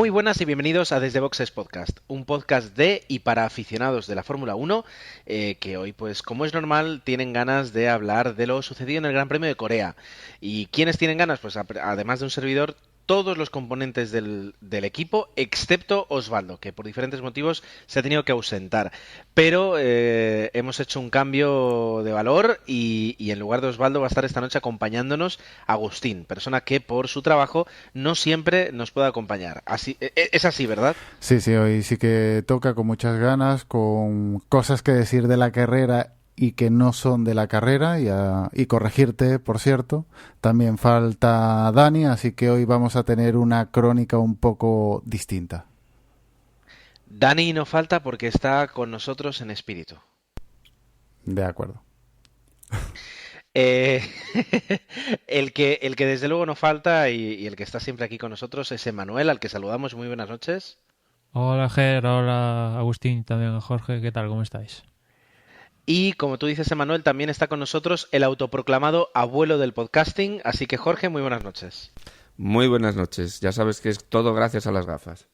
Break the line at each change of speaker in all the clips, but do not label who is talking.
Muy buenas y bienvenidos a Desde Boxes Podcast, un podcast de y para aficionados de la Fórmula 1 que hoy, pues como es normal, tienen ganas de hablar de lo sucedido en el Gran Premio de Corea. ¿Y quiénes tienen ganas? Pues además de un servidor, todos los componentes del equipo, excepto Osvaldo, que por diferentes motivos se ha tenido que ausentar. Pero hemos hecho un cambio de valor y en lugar de Osvaldo va a estar esta noche acompañándonos Agustín, persona que por su trabajo no siempre nos puede acompañar. Así, es así, ¿verdad?
Sí, hoy sí que toca con muchas ganas, con cosas que decir de la carrera y que no son de la carrera y corregirte, por cierto. También falta Dani, así que hoy vamos a tener una crónica un poco distinta.
Dani no falta porque está con nosotros en espíritu.
De acuerdo.
Eh, el que desde luego no falta y el que está siempre aquí con nosotros es Emanuel, al que saludamos. Muy buenas noches.
Hola Ger, hola Agustín, también Jorge, ¿qué tal? ¿Cómo estáis?
Y como tú dices, Emanuel, también está con nosotros el autoproclamado abuelo del podcasting. Así que Jorge, muy buenas noches.
Muy buenas noches. Ya sabes que es todo gracias a las gafas.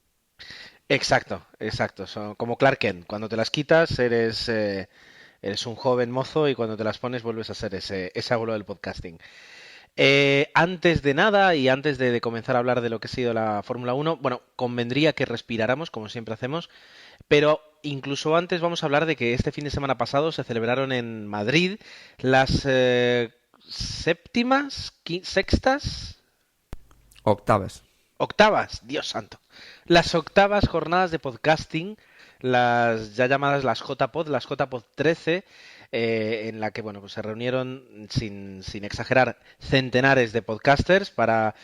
Exacto, exacto. Son como Clark Kent. Cuando te las quitas eres un joven mozo y cuando te las pones vuelves a ser ese abuelo del podcasting. Antes de nada y antes de comenzar a hablar de lo que ha sido la Fórmula 1, bueno, convendría que respiráramos, como siempre hacemos, pero incluso antes vamos a hablar de que este fin de semana pasado se celebraron en Madrid las sextas,
Octavas.
octavas, Dios santo, las octavas jornadas de podcasting, las ya llamadas las JPod, las JPod 13, en la que bueno, pues se reunieron sin exagerar centenares de podcasters para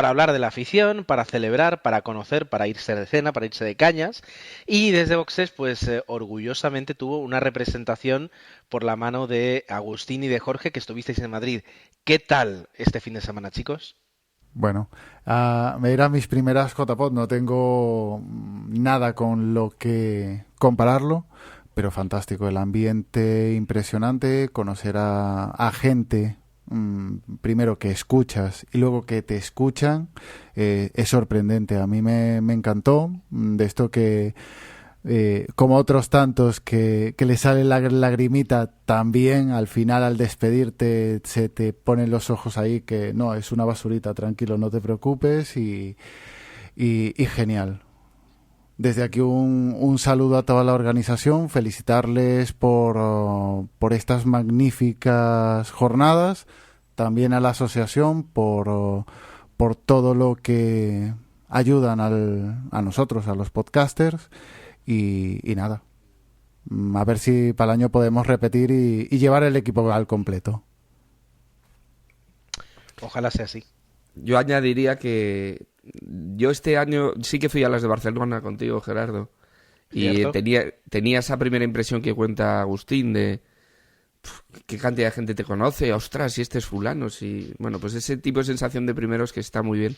hablar de la afición, para celebrar, para conocer, para irse de cena, para irse de cañas, y desde Boxes pues orgullosamente tuvo una representación por la mano de Agustín y de Jorge, que estuvisteis en Madrid. ¿Qué tal este fin de semana, chicos?
Bueno, me irán mis primeras JPod, no tengo nada con lo que compararlo, pero fantástico, el ambiente impresionante, conocer a gente, primero que escuchas y luego que te escuchan, es sorprendente. A mí me encantó, de esto que como otros tantos que le sale la lagrimita, también al final al despedirte se te ponen los ojos ahí que no, es una basurita, tranquilo, no te preocupes y genial. Desde aquí un saludo a toda la organización, felicitarles por estas magníficas jornadas, también a la asociación por todo lo que ayudan a nosotros, a los podcasters y nada, a ver si para el año podemos repetir y llevar el equipo al completo.
Ojalá sea así.
Yo añadiría que yo este año sí que fui a las de Barcelona contigo, Gerardo. Y
¿Cierto?
tenía esa primera impresión que cuenta Agustín de qué cantidad de gente te conoce, ostras, si este es fulano, si... Bueno, pues ese tipo de sensación de primeros que está muy bien.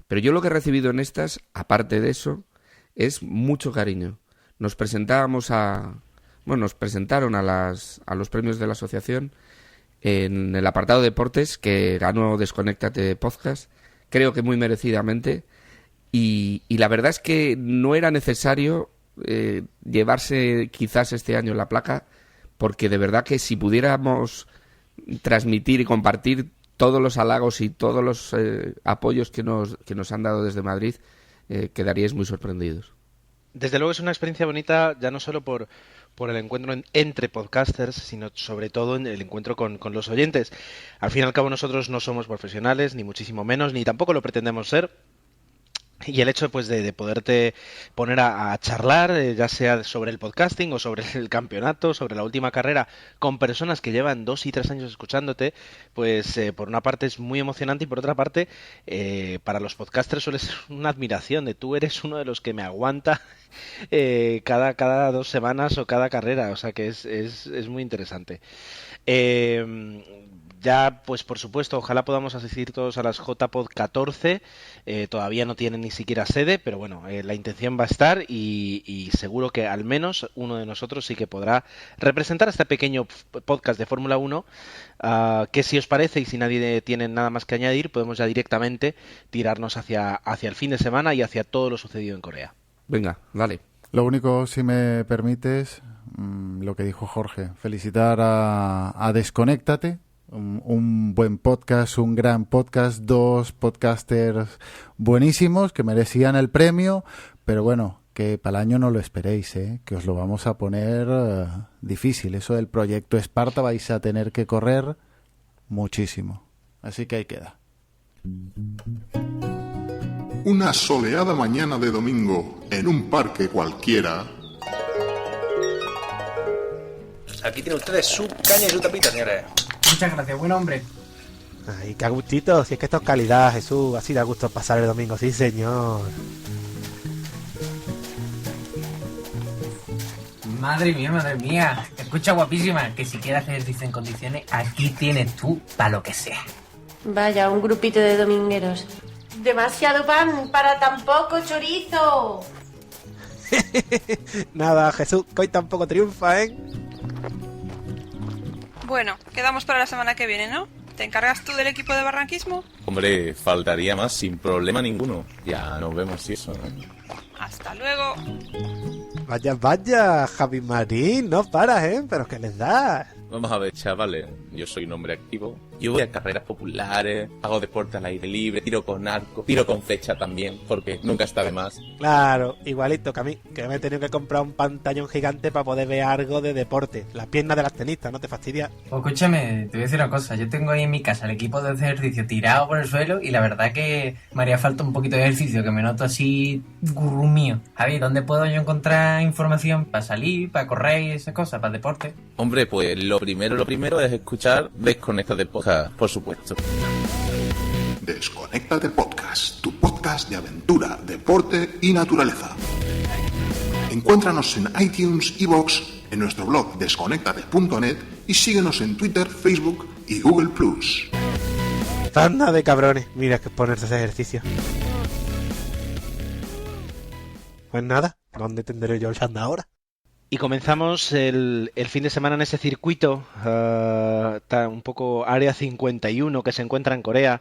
Pero yo lo que he recibido en estas, aparte de eso, es mucho cariño. Nos presentaron a los premios de la asociación en el apartado deportes, que ganó Desconéctate Podcast, creo que muy merecidamente, y la verdad es que no era necesario llevarse quizás este año la placa, porque de verdad que si pudiéramos transmitir y compartir todos los halagos y todos los apoyos que nos han dado desde Madrid, quedaríais muy sorprendidos.
Desde luego es una experiencia bonita, ya no solo por el encuentro entre podcasters, sino sobre todo en el encuentro con los oyentes. Al fin y al cabo nosotros no somos profesionales, ni muchísimo menos, ni tampoco lo pretendemos ser. Y el hecho pues de poderte poner a charlar, ya sea sobre el podcasting o sobre el campeonato, sobre la última carrera, con personas que llevan 2 y 3 años escuchándote, pues por una parte es muy emocionante y por otra parte para los podcasters suele ser una admiración de tú eres uno de los que me aguanta cada 2 semanas o cada carrera, o sea que es muy interesante. Eh, ya, pues por supuesto, ojalá podamos asistir todos a las JPod 14. Todavía no tienen ni siquiera sede, pero bueno, la intención va a estar y seguro que al menos uno de nosotros sí que podrá representar este pequeño podcast de Fórmula 1, que si os parece y si nadie tiene nada más que añadir, podemos ya directamente tirarnos hacia el fin de semana y hacia todo lo sucedido en Corea.
Venga, dale.
Lo único, si me permites, lo que dijo Jorge, felicitar a Desconéctate, un buen podcast, un gran podcast, 2 podcasters buenísimos que merecían el premio, pero bueno, que para el año no lo esperéis, que os lo vamos a poner difícil. Eso del proyecto Esparta vais a tener que correr muchísimo. Así que ahí queda.
Una soleada mañana de domingo en un parque cualquiera.
Aquí tienen ustedes su caña y su tapita, señores.
Muchas gracias, buen hombre.
Ay, qué gustito, si es que esto es calidad, Jesús. Así da gusto pasar el domingo, sí, señor.
Madre mía. Escucha, guapísima, que si quieres hacer ejercicio en condiciones, aquí tienes tú para lo que sea.
Vaya, un grupito de domingueros. Demasiado pan para tan poco chorizo.
Nada, Jesús, que hoy tampoco triunfa, ¿eh?
Bueno, quedamos para la semana que viene, ¿no? ¿Te encargas tú del equipo de barranquismo?
Hombre, faltaría más, sin problema ninguno. Ya nos vemos si eso, ¿no?
Hasta luego.
Vaya, Javi Marín, no paras, ¿eh? Pero ¿qué les das?
Vamos a ver, chavales, yo soy un hombre activo. Yo voy a carreras populares, hago deporte al aire libre, tiro con arco, tiro con flecha también, porque nunca está de más.
Claro, igualito que a mí, que me he tenido que comprar un pantallón gigante para poder ver algo de deporte. Las piernas de las tenistas, ¿no te fastidia?
Pues escúchame, te voy a decir una cosa. Yo tengo ahí en mi casa el equipo de ejercicio tirado por el suelo y la verdad que me haría falta un poquito de ejercicio, que me noto así gurú mío. Javi, ¿dónde puedo yo encontrar información para salir, para correr y esas cosas, para el deporte?
Hombre, pues lo primero es escuchar Desconéctate Podcast, por supuesto.
Desconéctate Podcast, tu podcast de aventura, deporte y naturaleza. Encuéntranos en iTunes, iVoox, en nuestro blog desconéctate.net y síguenos en Twitter, Facebook y Google+.
Tanda de cabrones, mira que ponerse ese ejercicio. Pues nada, ¿dónde tendré yo el stand ahora?
Y comenzamos el fin de semana en ese circuito, un poco Área 51 que se encuentra en Corea.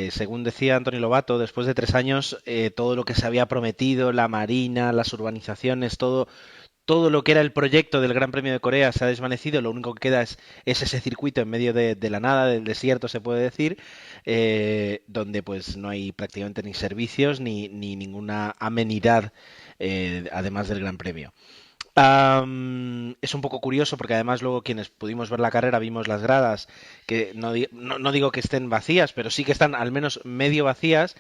Según decía Antonio Lobato, después de 3 años, todo lo que se había prometido, la marina, las urbanizaciones, todo lo que era el proyecto del Gran Premio de Corea se ha desvanecido. Lo único que queda es ese circuito en medio de la nada, del desierto se puede decir, donde pues no hay prácticamente ni servicios ni ninguna amenidad además del Gran Premio. Es un poco curioso porque además luego quienes pudimos ver la carrera vimos las gradas que no digo que estén vacías, pero sí que están al menos medio vacías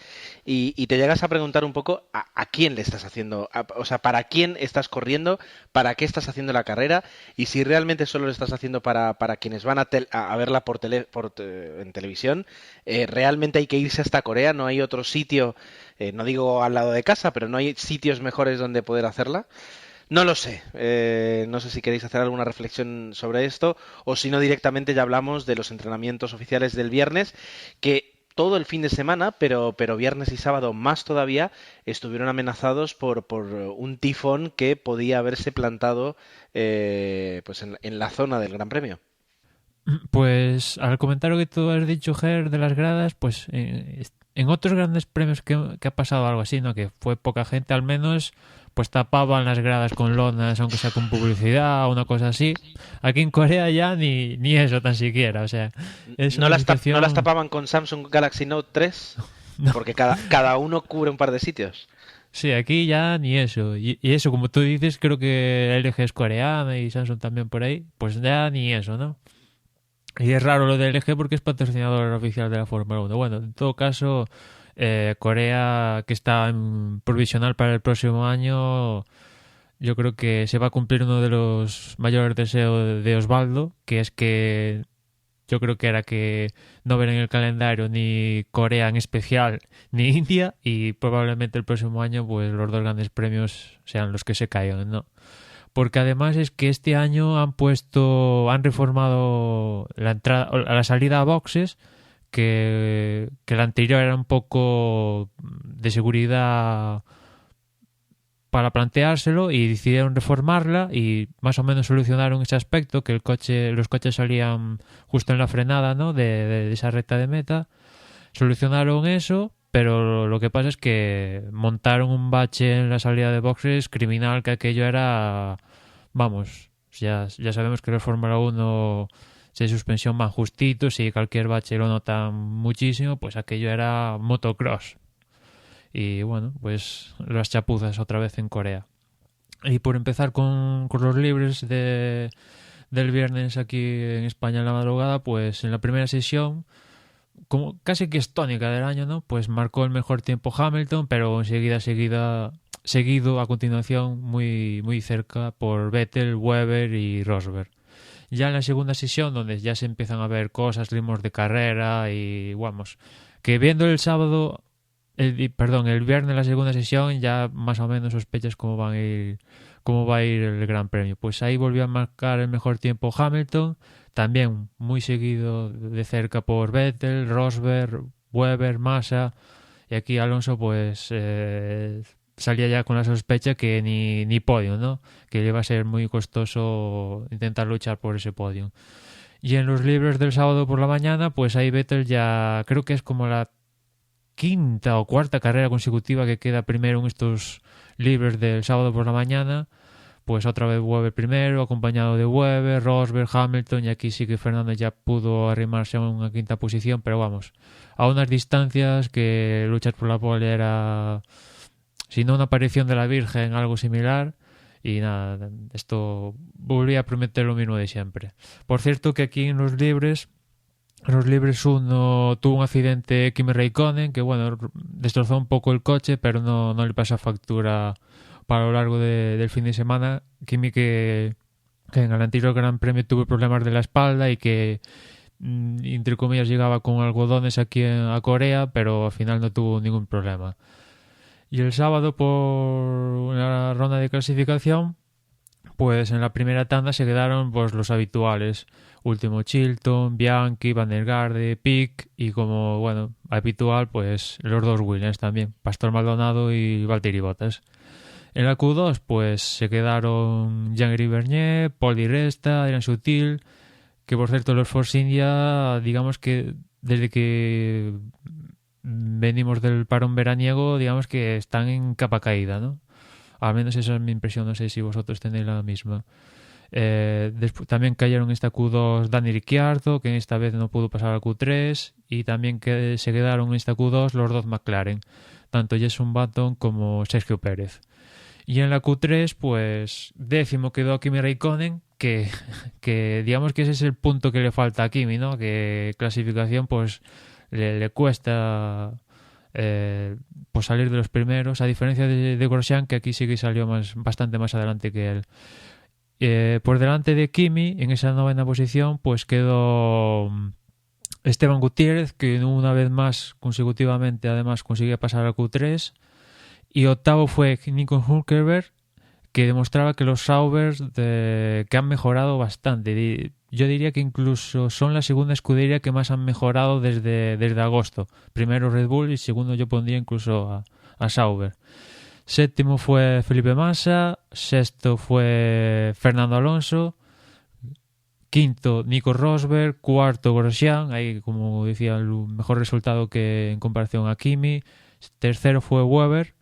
y te llegas a preguntar un poco a quién le estás haciendo, o sea, para quién estás corriendo, para qué estás haciendo la carrera y si realmente solo lo estás haciendo para quienes van a verla en televisión. Realmente hay que irse hasta Corea, no hay otro sitio, no digo al lado de casa, pero no hay sitios mejores donde poder hacerla. No lo sé, no sé si queréis hacer alguna reflexión sobre esto o si no directamente ya hablamos de los entrenamientos oficiales del viernes que todo el fin de semana, pero viernes y sábado más todavía, estuvieron amenazados por un tifón que podía haberse plantado pues en la zona del Gran Premio.
Pues al comentario que tú has dicho, Ger, de las gradas, pues en otros grandes premios que ha pasado algo así, ¿no? Que fue poca gente, al menos pues tapaban las gradas con lonas, aunque sea con publicidad o una cosa así. Aquí en Corea ya ni eso tan siquiera, o sea...
¿No las tapaban con Samsung Galaxy Note 3? No. Porque cada uno cubre un par de sitios.
Sí, aquí ya ni eso. Y eso, como tú dices, creo que LG es coreana y Samsung también por ahí, pues ya ni eso, ¿no? Y es raro lo de LG porque es patrocinador oficial de la Fórmula 1. Bueno, en todo caso... Corea, que está en provisional para el próximo año, yo creo que se va a cumplir uno de los mayores deseos de Osvaldo, que es que yo creo que era que no ver en el calendario ni Corea en especial ni India, y probablemente el próximo año pues los 2 grandes premios sean los que se caigan, ¿no? porque además es que este año han reformado la salida a boxes, que la anterior era un poco de seguridad para planteárselo, y decidieron reformarla y más o menos solucionaron ese aspecto, que los coches salían justo en la frenada, ¿no?, de esa recta de meta. Solucionaron eso, pero lo que pasa es que montaron un bache en la salida de boxes criminal, que aquello era, vamos, ya sabemos que los Fórmula 1 de suspensión van justitos y cualquier bache lo notan muchísimo, pues aquello era motocross. Y bueno, pues las chapuzas otra vez en Corea. Y por empezar con los libres del viernes aquí en España en la madrugada, pues en la primera sesión, como casi que es tónica del año, ¿no?, pues marcó el mejor tiempo Hamilton, pero enseguida seguido a continuación muy, muy cerca por Vettel, Webber y Rosberg. Ya en la segunda sesión, donde ya se empiezan a ver cosas, ritmos de carrera, y vamos, que viendo el sábado, el viernes la segunda sesión, ya más o menos sospechas cómo va a ir el Gran Premio. Pues ahí volvió a marcar el mejor tiempo Hamilton, también muy seguido de cerca por Vettel, Rosberg, Webber, Massa, y aquí Alonso pues salía ya con la sospecha que ni podio, ¿no?, que le iba a ser muy costoso intentar luchar por ese podio. Y en los libres del sábado por la mañana, pues ahí Vettel ya creo que es como la quinta o cuarta carrera consecutiva que queda primero en estos libres del sábado por la mañana. Pues otra vez Webber primero, acompañado de Webber, Rosberg, Hamilton, y aquí sí que Fernando ya pudo arrimarse a una quinta posición, pero vamos, a unas distancias que luchar por la pole era, si no una aparición de la Virgen, algo similar. Y nada, esto volvía a prometer lo mismo de siempre. Por cierto que aquí en los libres 1 tuvo un accidente Kimi Räikkönen, que bueno, destrozó un poco el coche, pero no le pasa factura para lo largo del fin de semana. Kimi que en el anterior Gran Premio tuvo problemas de la espalda y que, entre comillas, llegaba con algodones aquí a Corea, pero al final no tuvo ningún problema. Y el sábado, por la ronda de clasificación, pues en la primera tanda se quedaron pues los habituales: Último Chilton, Bianchi, Van der Garde, Pic, y como bueno, habitual, pues los dos Williams también, Pastor Maldonado y Valtteri Bottas. En la Q2 pues se quedaron Jean-Éric Vergne, Paul Di Resta, Adrian Sutil, que por cierto los Force India, digamos que desde que venimos del parón veraniego, digamos que están en capa caída, ¿no? Al menos esa es mi impresión, no sé si vosotros tenéis la misma. Después, también cayeron en esta Q2 Dani Ricciardo, que esta vez no pudo pasar a Q3, y también que se quedaron en esta Q2 los dos McLaren, tanto Jenson Button como Sergio Pérez. Y en la Q3, pues décimo quedó Kimi Räikkönen, que digamos que ese es el punto que le falta a Kimi, ¿no? Que clasificación pues le cuesta pues salir de los primeros, a diferencia de Grosjean, que aquí sí que salió bastante más adelante que él. Por delante de Kimi, en esa novena posición, pues quedó Esteban Gutiérrez, que una vez más consecutivamente además consiguió pasar a Q3. Y octavo fue Nico Hülkenberg, que demostraba que los Saubers que han mejorado bastante. Yo diría que incluso son la segunda escudería que más han mejorado desde agosto. Primero Red Bull y segundo yo pondría incluso a Sauber. Séptimo fue Felipe Massa, sexto fue Fernando Alonso, quinto Nico Rosberg, cuarto Grosjean, ahí como decía el mejor resultado que en comparación a Kimi. Tercero fue Webber,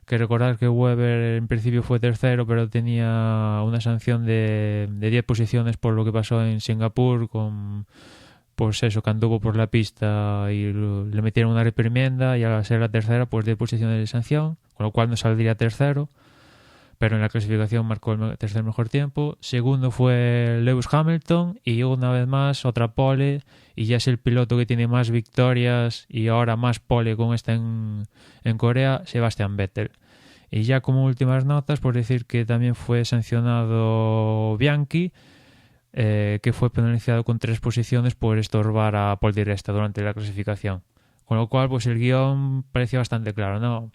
que recordar que Webber en principio fue tercero, pero tenía una sanción de 10 posiciones por lo que pasó en Singapur, pues eso, que anduvo por la pista y le metieron una reprimenda, y al ser la tercera, pues 10 posiciones de sanción, con lo cual no saldría tercero, pero en la clasificación marcó el tercer mejor tiempo. Segundo fue Lewis Hamilton, y una vez más otra pole, y ya es el piloto que tiene más victorias y ahora más pole con esta en Corea, Sebastian Vettel. Y ya como últimas notas, por decir que también fue sancionado Bianchi, que fue penalizado con 3 posiciones por estorbar a Paul Di Resta durante la clasificación. Con lo cual, pues el guión parecía bastante claro, ¿no?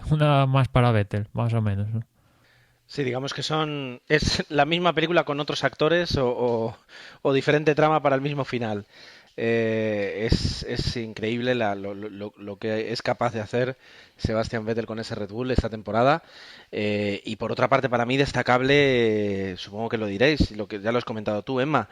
Una más para Vettel, más o menos, ¿no?
Sí, digamos que es la misma película con otros actores o diferente trama para el mismo final. Es increíble lo que es capaz de hacer Sebastian Vettel con ese Red Bull esta temporada. Y por otra parte, para mí destacable, supongo que lo diréis, lo que ya lo has comentado tú, Emma,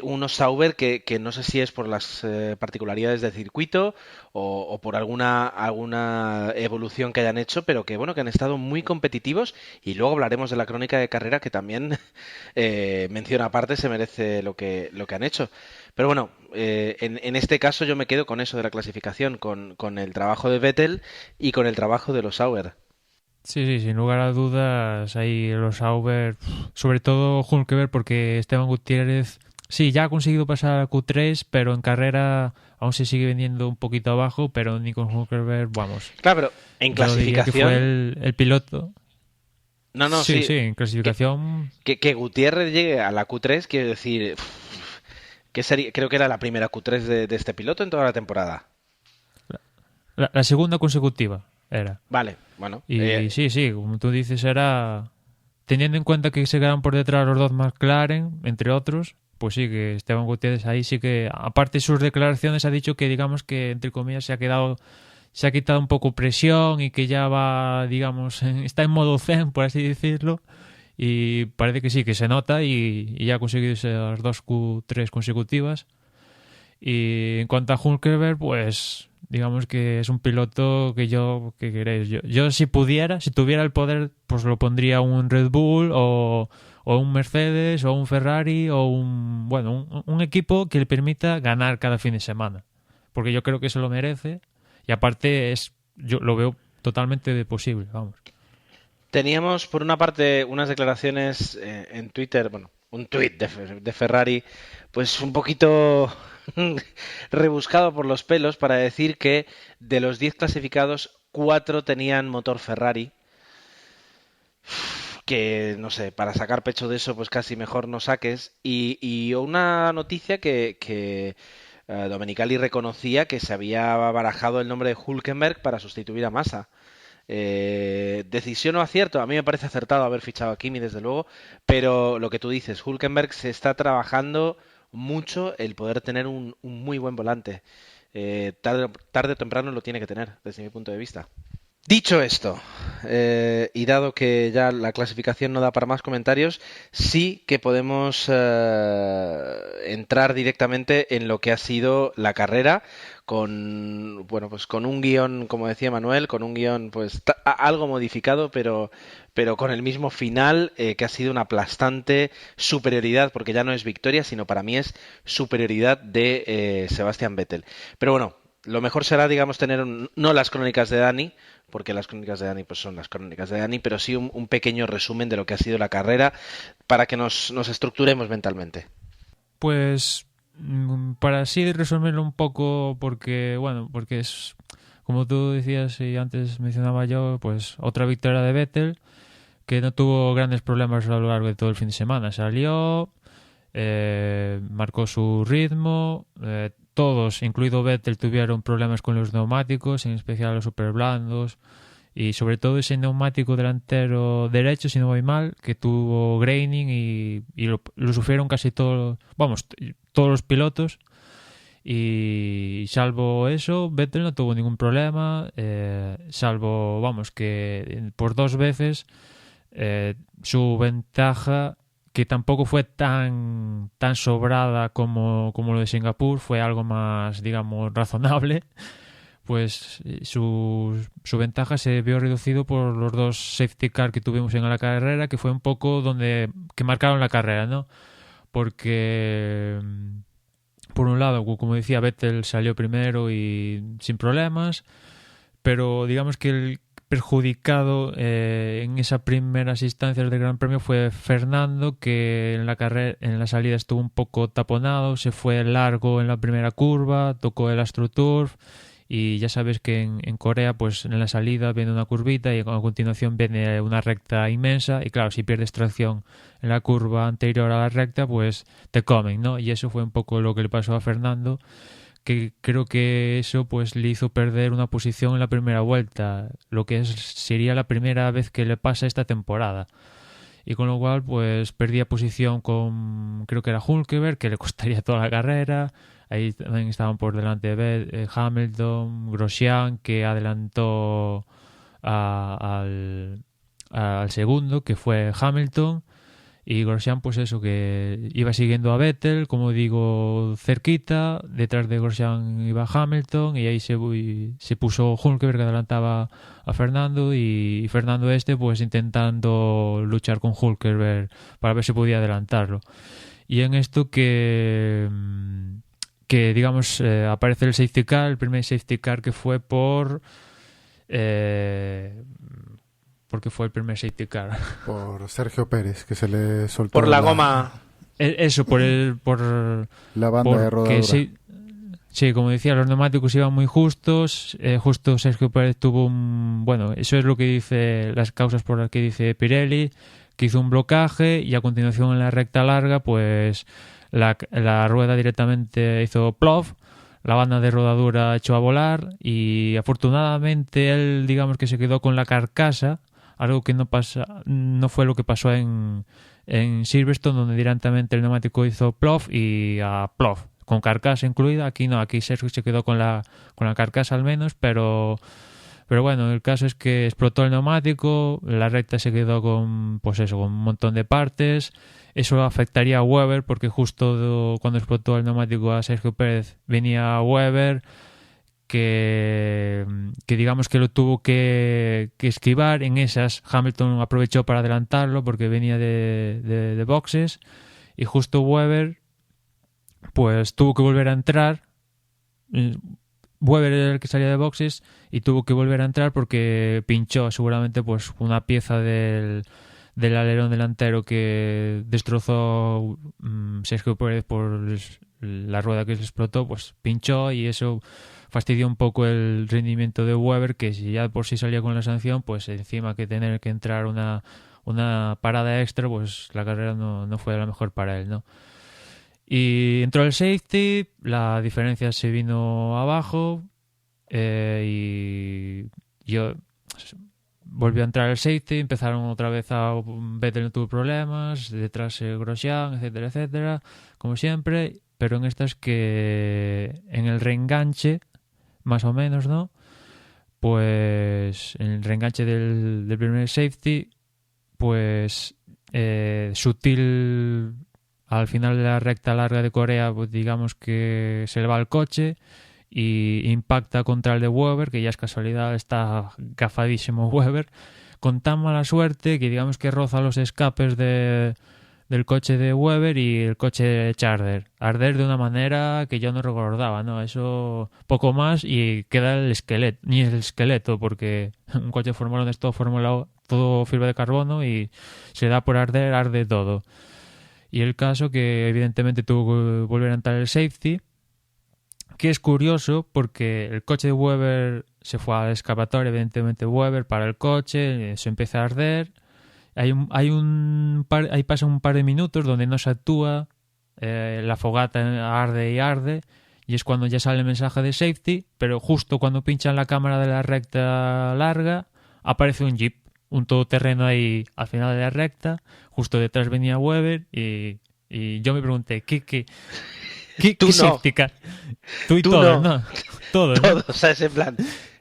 unos Sauber que no sé si es por las particularidades del circuito o por alguna evolución que hayan hecho, pero que bueno, que han estado muy competitivos. Y luego hablaremos de la crónica de carrera, que también mención aparte se merece lo que han hecho. Pero bueno, en este caso yo me quedo con eso de la clasificación, con el trabajo de Vettel y con el trabajo de los Sauber.
Sí, sin lugar a dudas, ahí los Sauber, sobre todo Hülkenberg, porque Esteban Gutiérrez, sí, ya ha conseguido pasar a Q3, pero en carrera aún se sigue vendiendo un poquito abajo, pero ni con Hülkenberg, vamos.
Claro, pero en clasificación...
Que fue el piloto.
No,
sí, en clasificación...
Que Gutiérrez llegue a la Q3, quiero decir... creo que era la primera Q3 de este piloto en toda la temporada.
La segunda consecutiva era.
Vale, bueno.
Y sí, como tú dices, era... Teniendo en cuenta que se quedaron por detrás los dos McLaren, entre otros, pues sí, que Esteban Gutiérrez ahí sí que, aparte de sus declaraciones, ha dicho que, digamos que, entre comillas, se ha quitado un poco presión y que ya va, digamos, está en modo zen, por así decirlo. Y parece que sí, que se nota y ya ha conseguido esas 2 Q3 consecutivas. Y en cuanto a Hülkenberg, pues digamos que es un piloto que ¿qué queréis? Yo si tuviera el poder, pues lo pondría un Red Bull o un Mercedes o un Ferrari o un equipo que le permita ganar cada fin de semana. Porque yo creo que se lo merece y aparte yo lo veo totalmente posible, vamos.
Teníamos, por una parte, unas declaraciones en Twitter, bueno, un tuit de Ferrari, pues un poquito rebuscado por los pelos para decir que de los 10 clasificados, 4 tenían motor Ferrari. Que, no sé, para sacar pecho de eso, pues casi mejor no saques. Y una noticia que Domenicali reconocía que se había barajado el nombre de Hülkenberg para sustituir a Massa. Decisión o acierto, a mí me parece acertado haber fichado a Kimi, desde luego, pero lo que tú dices, Hülkenberg se está trabajando mucho el poder tener un muy buen volante. Tarde o temprano lo tiene que tener, desde mi punto de vista. Dicho esto, y dado que ya la clasificación no da para más comentarios, sí que podemos entrar directamente en lo que ha sido la carrera con un guión, como decía Manuel, con un guión pues algo modificado, pero con el mismo final, que ha sido una aplastante superioridad, porque ya no es victoria, sino para mí es superioridad de Sebastian Vettel. Pero bueno, lo mejor será, digamos, tener no las crónicas de Dani, porque las crónicas de Dani pues son las crónicas de Dani, pero sí un pequeño resumen de lo que ha sido la carrera para que nos estructuremos mentalmente.
Pues para así resumirlo un poco, porque es, como tú decías y antes mencionaba yo, pues otra victoria de Vettel, que no tuvo grandes problemas a lo largo de todo el fin de semana. Salió, marcó su ritmo, todos, incluido Vettel, tuvieron problemas con los neumáticos, en especial los super blandos, y sobre todo ese neumático delantero derecho, si no voy mal, que tuvo graining y lo sufrieron casi todos los pilotos. Y salvo eso, Vettel no tuvo ningún problema, salvo, que por 2 veces su ventaja, que tampoco fue tan sobrada como lo de Singapur, fue algo más, digamos, razonable, pues su ventaja se vio reducido por los 2 safety car que tuvimos en la carrera, que fue un poco que marcaron la carrera, ¿no? Porque por un lado, como decía, Vettel salió primero y sin problemas, pero digamos que el perjudicado en esas primeras instancias del Gran Premio fue Fernando, que en la salida estuvo un poco taponado, se fue largo en la primera curva, tocó el AstroTurf, y ya sabes que en Corea, pues en la salida viene una curvita y a continuación viene una recta inmensa, y claro, si pierdes tracción en la curva anterior a la recta, pues te comen, ¿no? Y eso fue un poco lo que le pasó a Fernando, que creo que eso pues le hizo perder una posición en la primera vuelta, lo que sería la primera vez que le pasa esta temporada. y con lo cual pues perdía posición con, creo que era Hülkenberg, que le costaría toda la carrera. Ahí también estaban por delante de Hamilton, Grosjean, que adelantó al segundo, que fue Hamilton, y Grosjean pues eso, que iba siguiendo a Vettel, como digo, cerquita. Detrás de Grosjean iba Hamilton, y ahí se puso Hülkenberg, que adelantaba a Fernando, y Fernando pues intentando luchar con Hülkenberg para ver si podía adelantarlo. Y en esto que digamos aparece el safety car, el primer safety car, que fue por porque fue el primer safety car
por Sergio Pérez, que se le soltó
por la goma.
Eso, por
la banda de rodadura.
Sí, como decía, los neumáticos iban muy justos. Justo Sergio Pérez tuvo bueno, eso es lo que dice, las causas por las que dice Pirelli, que hizo un blocaje, y a continuación en la recta larga pues la rueda directamente hizo plof, la banda de rodadura echó a volar, y afortunadamente él, digamos que se quedó con la carcasa, algo que no fue lo que pasó en Silverstone, donde directamente el neumático hizo plof y a plof, con carcasa incluida. Aquí no, aquí Sergio se quedó con la carcasa al menos, pero bueno, el caso es que explotó el neumático, la recta se quedó con un montón de partes. Eso afectaría a Webber, porque justo cuando explotó el neumático a Sergio Pérez venía Webber, que digamos que lo tuvo que esquivar. En esas Hamilton aprovechó para adelantarlo porque venía de boxes, y justo Webber pues tuvo que volver a entrar. Webber era el que salía de boxes y tuvo que volver a entrar porque pinchó seguramente pues una pieza del alerón delantero, que destrozó Sergio Pérez por la rueda que se explotó, pues pinchó, y eso fastidió un poco el rendimiento de Webber, que si ya por sí salía con la sanción, pues encima que tener que entrar una parada extra, pues la carrera no fue la mejor para él, ¿no? Y entró el safety, la diferencia se vino abajo, y yo volvió a entrar el safety, empezaron otra vez Vettel no tuvo problemas, detrás Grosjean, etcétera, etcétera, como siempre, pero en estas que en el reenganche, más o menos, ¿no? Pues en el reenganche del primer safety, pues sutil, al final de la recta larga de Corea, pues digamos que se le va el coche y impacta contra el de Webber, que ya es casualidad, está gafadísimo Webber, con tan mala suerte que digamos que roza los escapes del coche de Webber, y el coche echa a arder de una manera que yo no recordaba, ¿no? Eso poco más y queda el esqueleto, ni el esqueleto, porque un coche de Fórmula 1 es todo todo fibra de carbono, y se da por arde todo. Y el caso que evidentemente tuvo que volver a entrar el safety, que es curioso porque el coche de Webber se fue al escapatorio, evidentemente Webber para el coche, se empieza a arder. Ahí pasa un par de minutos donde no se actúa, la fogata arde y arde, y es cuando ya sale el mensaje de safety, pero justo cuando pinchan la cámara de la recta larga aparece un Jeep, un todoterreno ahí al final de la recta, justo detrás venía Webber, y yo me pregunté, ¿qué safety car? Tú y todos, ¿no? Todos, ¿no?
Todos, ¿sabes? En plan,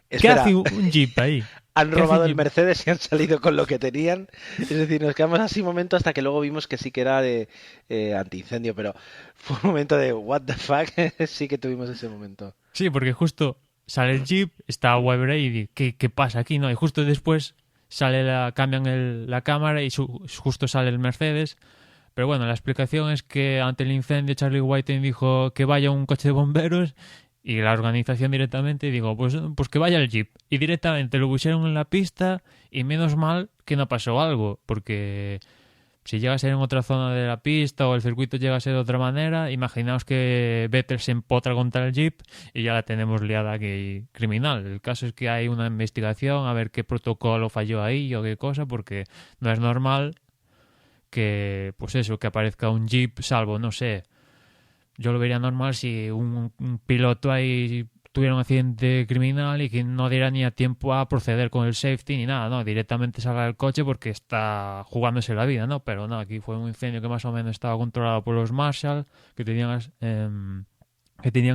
¿qué hace un Jeep ahí?
Han robado el Mercedes y han salido con lo que tenían. Es decir, nos quedamos así un momento hasta que luego vimos que sí que era de antiincendio, pero fue un momento de what the fuck. Sí que tuvimos ese momento.
Sí, porque justo sale el Jeep, está Webber ahí y ¿qué pasa aquí? ¿No? Y justo después cambian la cámara y justo sale el Mercedes. Pero bueno, la explicación es que ante el incendio Charlie Whiting dijo que vaya un coche de bomberos, y la organización directamente digo, pues que vaya el Jeep. Y directamente lo pusieron en la pista, y menos mal que no pasó algo, porque si llega a ser en otra zona de la pista o el circuito llega a ser de otra manera, imaginaos que Vettel se empotra contra el Jeep y ya la tenemos liada aquí criminal. El caso es que hay una investigación a ver qué protocolo falló ahí o qué cosa, porque no es normal que, pues eso, que aparezca un Jeep, salvo, no sé, yo lo vería normal si un piloto ahí tuviera un accidente criminal y que no diera ni a tiempo a proceder con el safety ni nada, ¿no? Directamente salga del coche porque está jugándose la vida, ¿no? Pero no, aquí fue un incendio que más o menos estaba controlado por los Marshall, que tenían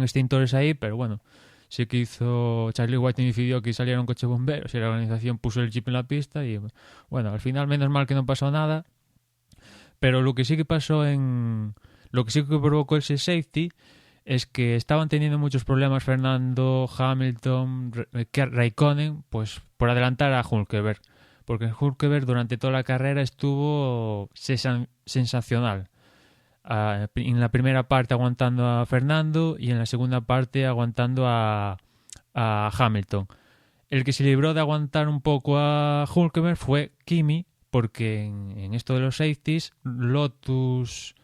extintores ahí, pero bueno, sí que hizo Charlie White, decidió que saliera un coche bombero, y la organización puso el jeep en la pista y bueno, al final menos mal que no pasó nada, pero lo que sí que provocó ese safety es que estaban teniendo muchos problemas Fernando, Hamilton, Raikkonen, pues por adelantar a Hülkenberg, porque Hülkenberg durante toda la carrera estuvo sensacional. En la primera parte aguantando a Fernando y en la segunda parte aguantando a Hamilton. El que se libró de aguantar un poco a Hülkenberg fue Kimi, porque en esto de los safeties Lotus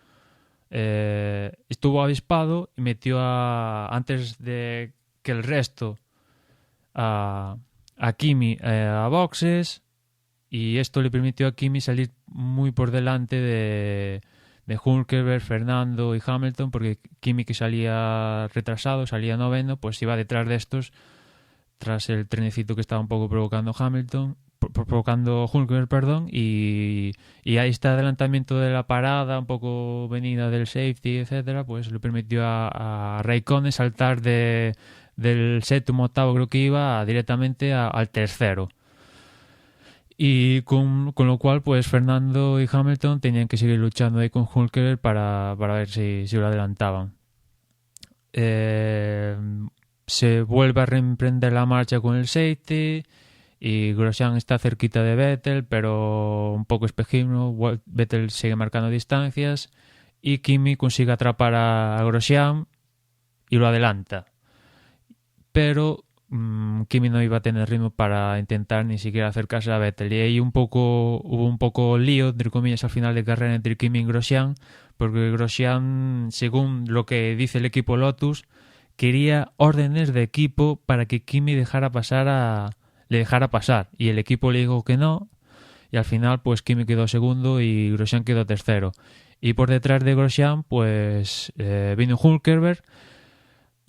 estuvo avispado y metió antes de que el resto a Kimi a boxes, y esto le permitió a Kimi salir muy por delante de Hülkenberg, Fernando y Hamilton, porque Kimi, que salía retrasado, salía noveno, pues iba detrás de estos tras el trenecito que estaba un poco provocando Hülkenberg, perdón, y ahí está adelantamiento de la parada, un poco venida del safety, etcétera, pues le permitió a Raikkonen saltar del séptimo, octavo creo que iba, directamente al tercero. Y con lo cual, pues Fernando y Hamilton tenían que seguir luchando ahí con Hülkenberg para ver si lo adelantaban. Se vuelve a reemprender la marcha con el safety y Grosjean está cerquita de Vettel, pero un poco espejismo. Vettel sigue marcando distancias y Kimi consigue atrapar a Grosjean y lo adelanta. Pero Kimi no iba a tener ritmo para intentar ni siquiera acercarse a Vettel, y ahí hubo un poco lío, entre comillas, al final de carrera entre Kimi y Grosjean, porque Grosjean, según lo que dice el equipo Lotus, quería órdenes de equipo para que Kimi le dejara pasar, y el equipo le dijo que no, y al final pues Kimi quedó segundo y Grosjean quedó tercero, y por detrás de Grosjean pues vino Hülkenberg.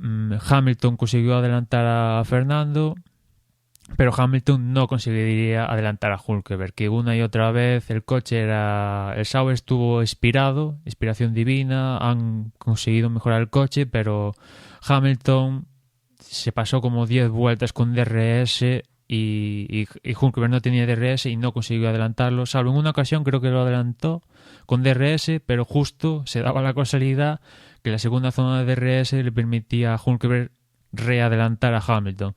Hamilton consiguió adelantar a Fernando, pero Hamilton no conseguiría adelantar a Hülkenberg, que una y otra vez el Sauber estuvo inspiración divina, han conseguido mejorar el coche, pero Hamilton se pasó como 10 vueltas con DRS y Hülkenberg no tenía DRS y no consiguió adelantarlo, salvo en una ocasión creo que lo adelantó con DRS, pero justo se daba la casualidad que la segunda zona de DRS le permitía a Hülkenberg readelantar a Hamilton.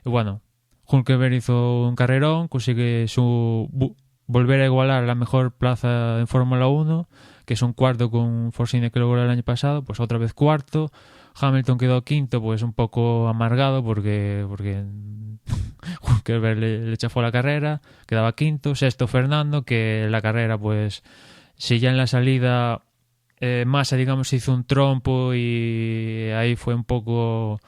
Y bueno, Hülkenberg hizo un carrerón, consigue volver a igualar la mejor plaza en Fórmula 1, que es un cuarto con Force India que logró el año pasado, pues otra vez cuarto. Hamilton quedó quinto, pues un poco amargado porque Hülkenberg le chafó la carrera, quedaba quinto. Sexto Fernando, que la carrera pues si ya en la salida Massa, digamos, hizo un trompo y ahí fue un poco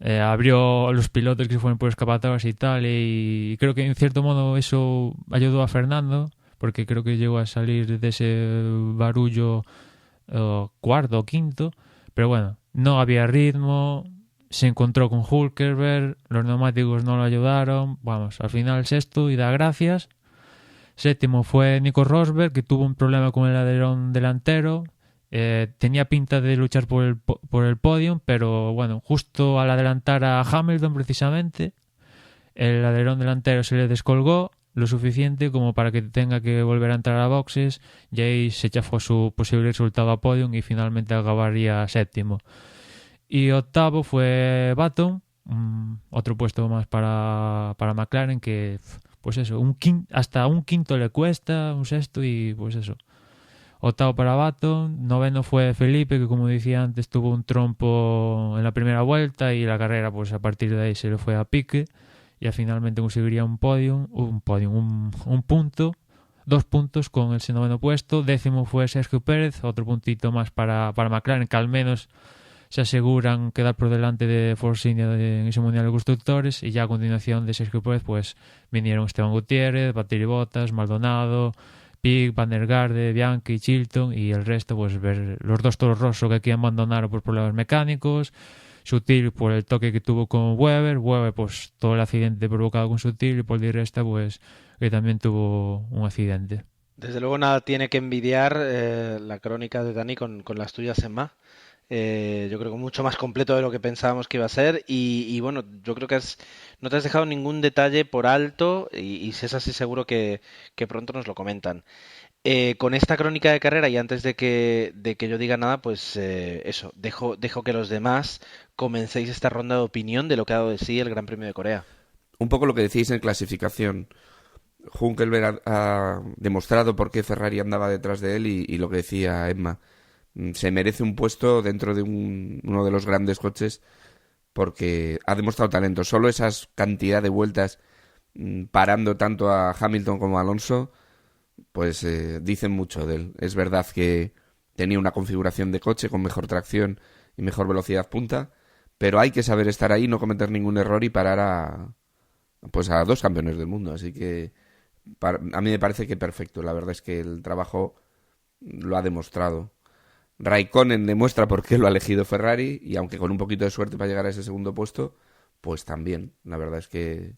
abrió los pilotos que fueron por escapatorias y tal, y creo que en cierto modo eso ayudó a Fernando, porque creo que llegó a salir de ese barullo cuarto o quinto, pero bueno, no había ritmo, se encontró con Hülkenberg, los neumáticos no lo ayudaron, vamos, al final sexto y da gracias. Séptimo fue Nico Rosberg, que tuvo un problema con el alerón delantero. Tenía pinta de luchar por el podium, pero bueno, justo al adelantar a Hamilton precisamente, el alerón delantero se le descolgó lo suficiente como para que tenga que volver a entrar a boxes, y ahí se chafó su posible resultado a podium y finalmente acabaría séptimo. Y octavo fue Button, otro puesto más para McLaren, que pues eso, hasta un quinto le cuesta, un sexto, y pues eso. Octavo para Button, noveno fue Felipe, que como decía antes tuvo un trompo en la primera vuelta y la carrera pues a partir de ahí se le fue a pique, y finalmente conseguiría un punto, 2 puntos con ese noveno puesto. Décimo fue Sergio Pérez, otro puntito más para McLaren, que al menos se aseguran quedar por delante de Force India en ese Mundial de Constructores, y ya a continuación de Sergio Pérez pues vinieron Esteban Gutiérrez, Valtteri Bottas, Maldonado, Pig, Van der Garde, Bianchi, Chilton, y el resto pues ver los dos Toro Rosso que aquí abandonaron por problemas mecánicos, Sutil por el toque que tuvo con Webber, pues todo el accidente provocado con Sutil, y Pol Di Resta pues que también tuvo un accidente.
Desde luego nada tiene que envidiar la crónica de Dani con las tuyas, Emma. Yo creo que mucho más completo de lo que pensábamos que iba a ser y bueno, yo creo que no te has dejado ningún detalle por alto y si es así seguro que pronto nos lo comentan. Con esta crónica de carrera y antes de que yo diga nada, pues eso, dejo que los demás comencéis esta ronda de opinión de lo que ha dado de sí el Gran Premio de Corea.
Un poco lo que decís en clasificación. Hülkenberg ha demostrado por qué Ferrari andaba detrás de él y lo que decía Emma. Se merece un puesto dentro de uno de los grandes coches porque ha demostrado talento. Solo esa cantidad de vueltas parando tanto a Hamilton como a Alonso, pues dicen mucho de él. Es verdad que tenía una configuración de coche con mejor tracción y mejor velocidad punta, pero hay que saber estar ahí, no cometer ningún error y parar a 2 campeones del mundo. Así que a mí me parece que perfecto. La verdad es que el trabajo lo ha demostrado. Raikkonen demuestra por qué lo ha elegido Ferrari y aunque con un poquito de suerte para llegar a ese segundo puesto, pues también. La verdad es que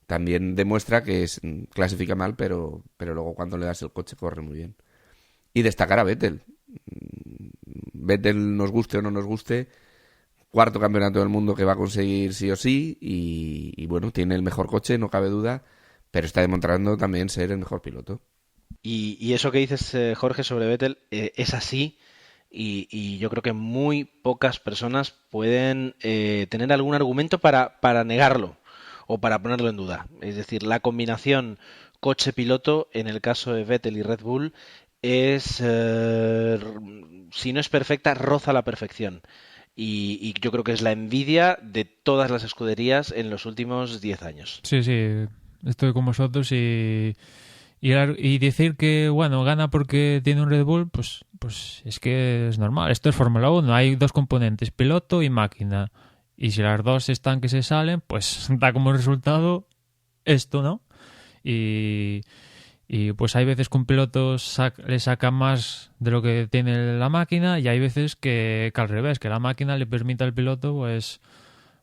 también demuestra que clasifica mal, pero luego cuando le das el coche corre muy bien. Y destacar a Vettel. Vettel, nos guste o no nos guste, 4º campeonato del mundo que va a conseguir sí o sí y bueno, tiene el mejor coche, no cabe duda, pero está demostrando también ser el mejor piloto.
Y eso que dices, Jorge, sobre Vettel es así y yo creo que muy pocas personas pueden tener algún argumento para negarlo o para ponerlo en duda. Es decir, la combinación coche-piloto en el caso de Vettel y Red Bull es, si no es perfecta, roza la perfección. Y yo creo que es la envidia de todas las escuderías en los últimos 10 años.
Sí, estoy con vosotros y decir que, bueno, gana porque tiene un Red Bull, pues es que es normal. Esto es Fórmula 1, hay 2 componentes, piloto y máquina. Y si las 2 están que se salen, pues da como resultado esto, ¿no? Y pues hay veces que un piloto le saca más de lo que tiene la máquina y hay veces que al revés, que la máquina le permite al piloto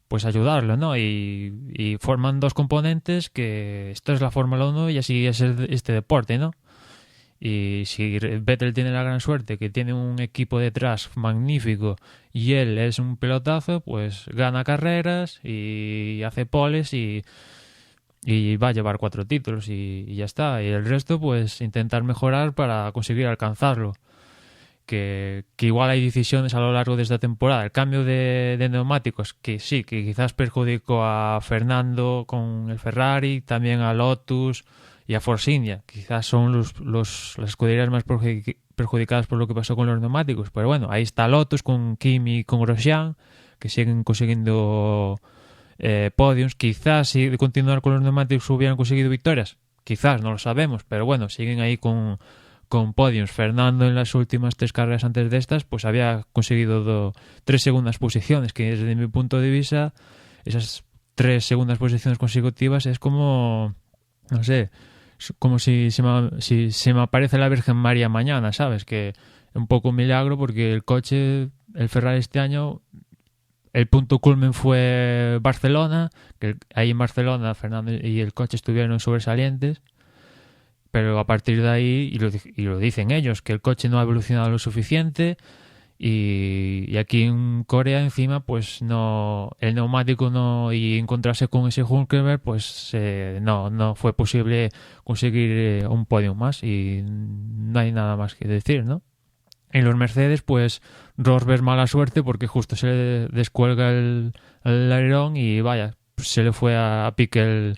pues ayudarlo, ¿no? Y forman 2 componentes que esto es la Fórmula 1 y así es este deporte, ¿no? Y si Vettel tiene la gran suerte que tiene un equipo detrás magnífico y él es un pilotazo, pues gana carreras y hace poles y va a llevar 4 títulos y ya está. Y el resto, pues intentar mejorar para conseguir alcanzarlo. Que igual hay decisiones a lo largo de esta temporada. El cambio de neumáticos, que sí, que quizás perjudicó a Fernando con el Ferrari, también a Lotus y a Force India. Quizás son las escuderías más perjudicadas por lo que pasó con los neumáticos. Pero bueno, ahí está Lotus con Kimi y con Grosjean, que siguen consiguiendo podiums. Quizás si de continuar con los neumáticos hubieran conseguido victorias. Quizás, no lo sabemos. Pero bueno, siguen ahí con podiums. Fernando en las últimas 3 carreras antes de estas pues había conseguido 3 segundas posiciones, que desde mi punto de vista esas 3 segundas posiciones consecutivas es como, no sé, como si se me aparece la Virgen María mañana, ¿sabes? Que es un poco un milagro porque el coche, el Ferrari este año, el punto culmen fue Barcelona, que ahí en Barcelona Fernando y el coche estuvieron sobresalientes. Pero a partir de ahí, y lo dicen ellos, que el coche no ha evolucionado lo suficiente y aquí en Corea encima pues no, el neumático no, y encontrarse con ese Hülkenberg pues no fue posible conseguir un podio más y no hay nada más que decir, ¿no? En los Mercedes pues Rosberg mala suerte porque justo se le descuelga el alerón y vaya, pues se le fue a pique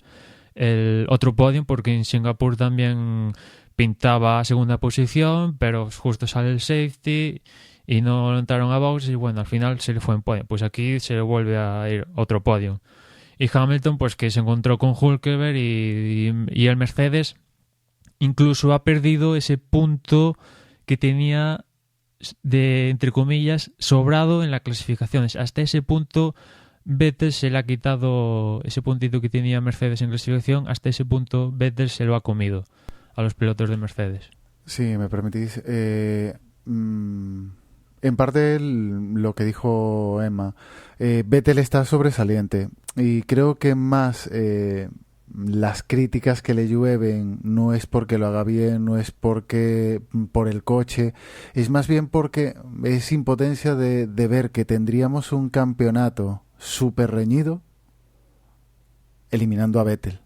el otro podio porque en Singapur también pintaba segunda posición, pero justo sale el safety y no entraron a box y bueno, al final se le fue en podio. Pues aquí se le vuelve a ir otro podio. Y Hamilton pues que se encontró con Hülkenberg y el Mercedes incluso ha perdido ese punto que tenía de, entre comillas, sobrado en las clasificaciones. Hasta ese punto Vettel se le ha quitado ese puntito que tenía Mercedes en clasificación, hasta ese punto Vettel se lo ha comido a los pilotos de Mercedes.
Sí, me permitís. He En parte lo que dijo Emma, Vettel está sobresaliente y creo que más las críticas que le llueven no es porque lo haga bien, no es porque por el coche, es más bien porque es impotencia de ver que tendríamos un campeonato súper reñido eliminando a Vettel.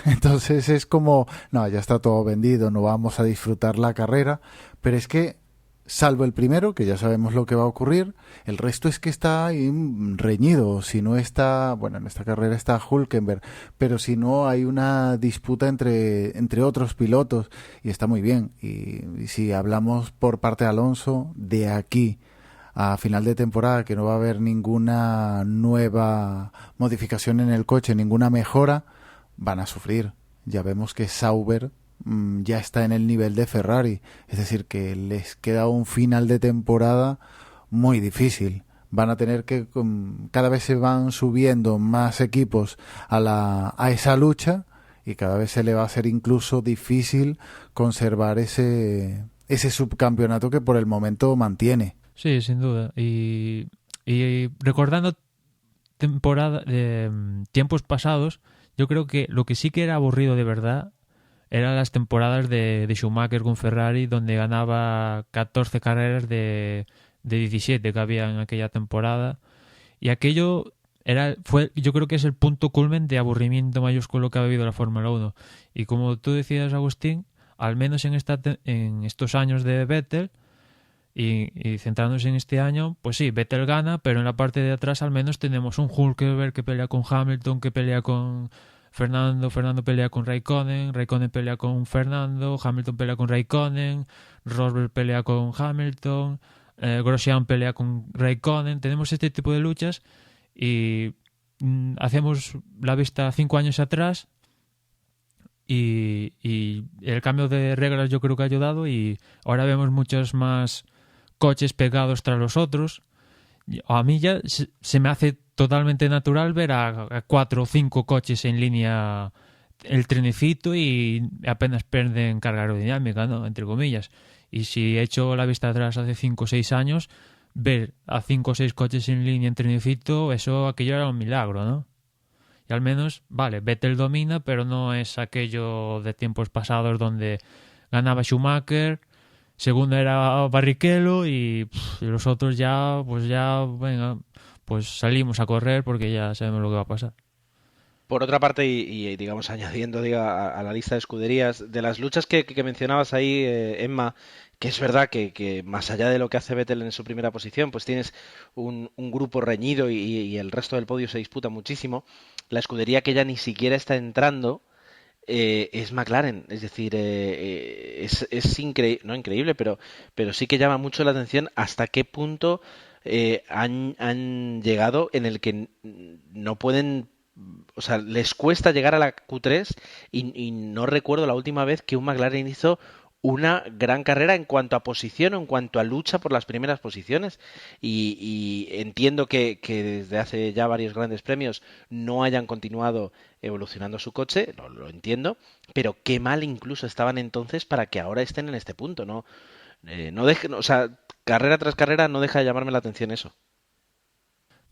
Entonces es como, no, ya está todo vendido, no vamos a disfrutar la carrera, pero es que salvo el primero, que ya sabemos lo que va a ocurrir, el resto es que está ahí reñido. Si no está, bueno, en esta carrera está Hülkenberg, pero si no hay una disputa entre otros pilotos y está muy bien. Y si hablamos por parte de Alonso, de aquí a final de temporada, que no va a haber ninguna nueva modificación en el coche, ninguna mejora, van a sufrir. Ya vemos que Sauber ya está en el nivel de Ferrari, es decir, que les queda un final de temporada muy difícil. Van a tener que, cada vez se van subiendo más equipos a esa lucha y cada vez se le va a hacer incluso difícil conservar ese subcampeonato que por el momento mantiene.
Sí, sin duda. Y recordando tiempos pasados, yo creo que lo que sí que era aburrido de verdad eran las temporadas de Schumacher con Ferrari, donde ganaba 14 carreras de 17 que había en aquella temporada. Y aquello yo creo que es el punto culmen de aburrimiento mayúsculo que ha vivido la Fórmula 1. Y como tú decías, Agustín, al menos en estos años de Vettel, y centrándose en este año, pues sí, Vettel gana, pero en la parte de atrás al menos tenemos un Hülkenberg que pelea con Hamilton, que pelea con Fernando pelea con Raikkonen pelea con Fernando, Hamilton pelea con Raikkonen, Rosberg pelea con Hamilton, Grosjean pelea con Raikkonen. Tenemos este tipo de luchas y hacemos la vista 5 años atrás y el cambio de reglas yo creo que ha ayudado y ahora vemos muchos más coches pegados tras los otros. A mí ya se me hace totalmente natural ver a 4 o 5 coches en línea el trenecito y apenas pierden carga aerodinámica, ¿no? Entre comillas. Y si he hecho la vista atrás hace 5 o 6 años, ver a 5 o 6 coches en línea en trenecito, aquello era un milagro, ¿no? Y al menos, vale, Vettel domina, pero no es aquello de tiempos pasados donde ganaba Schumacher, segundo era Barrichello y los otros venga, pues salimos a correr porque ya sabemos lo que va a pasar.
Por otra parte, y digamos añadiendo a la lista de escuderías, de las luchas que mencionabas ahí, Emma, que es verdad que más allá de lo que hace Vettel en su primera posición, pues tienes un grupo reñido y el resto del podio se disputa muchísimo. La escudería que ya ni siquiera está entrando es McLaren, es decir, es increíble, pero sí que llama mucho la atención hasta qué punto han llegado en el que no pueden, o sea, les cuesta llegar a la Q3 y no recuerdo la última vez que un McLaren hizo una gran carrera en cuanto a posición o en cuanto a lucha por las primeras posiciones y entiendo que desde hace ya varios grandes premios no hayan continuado evolucionando su coche, lo entiendo, pero qué mal incluso estaban entonces para que ahora estén en este punto, ¿no? O sea, carrera tras carrera no deja de llamarme la atención eso.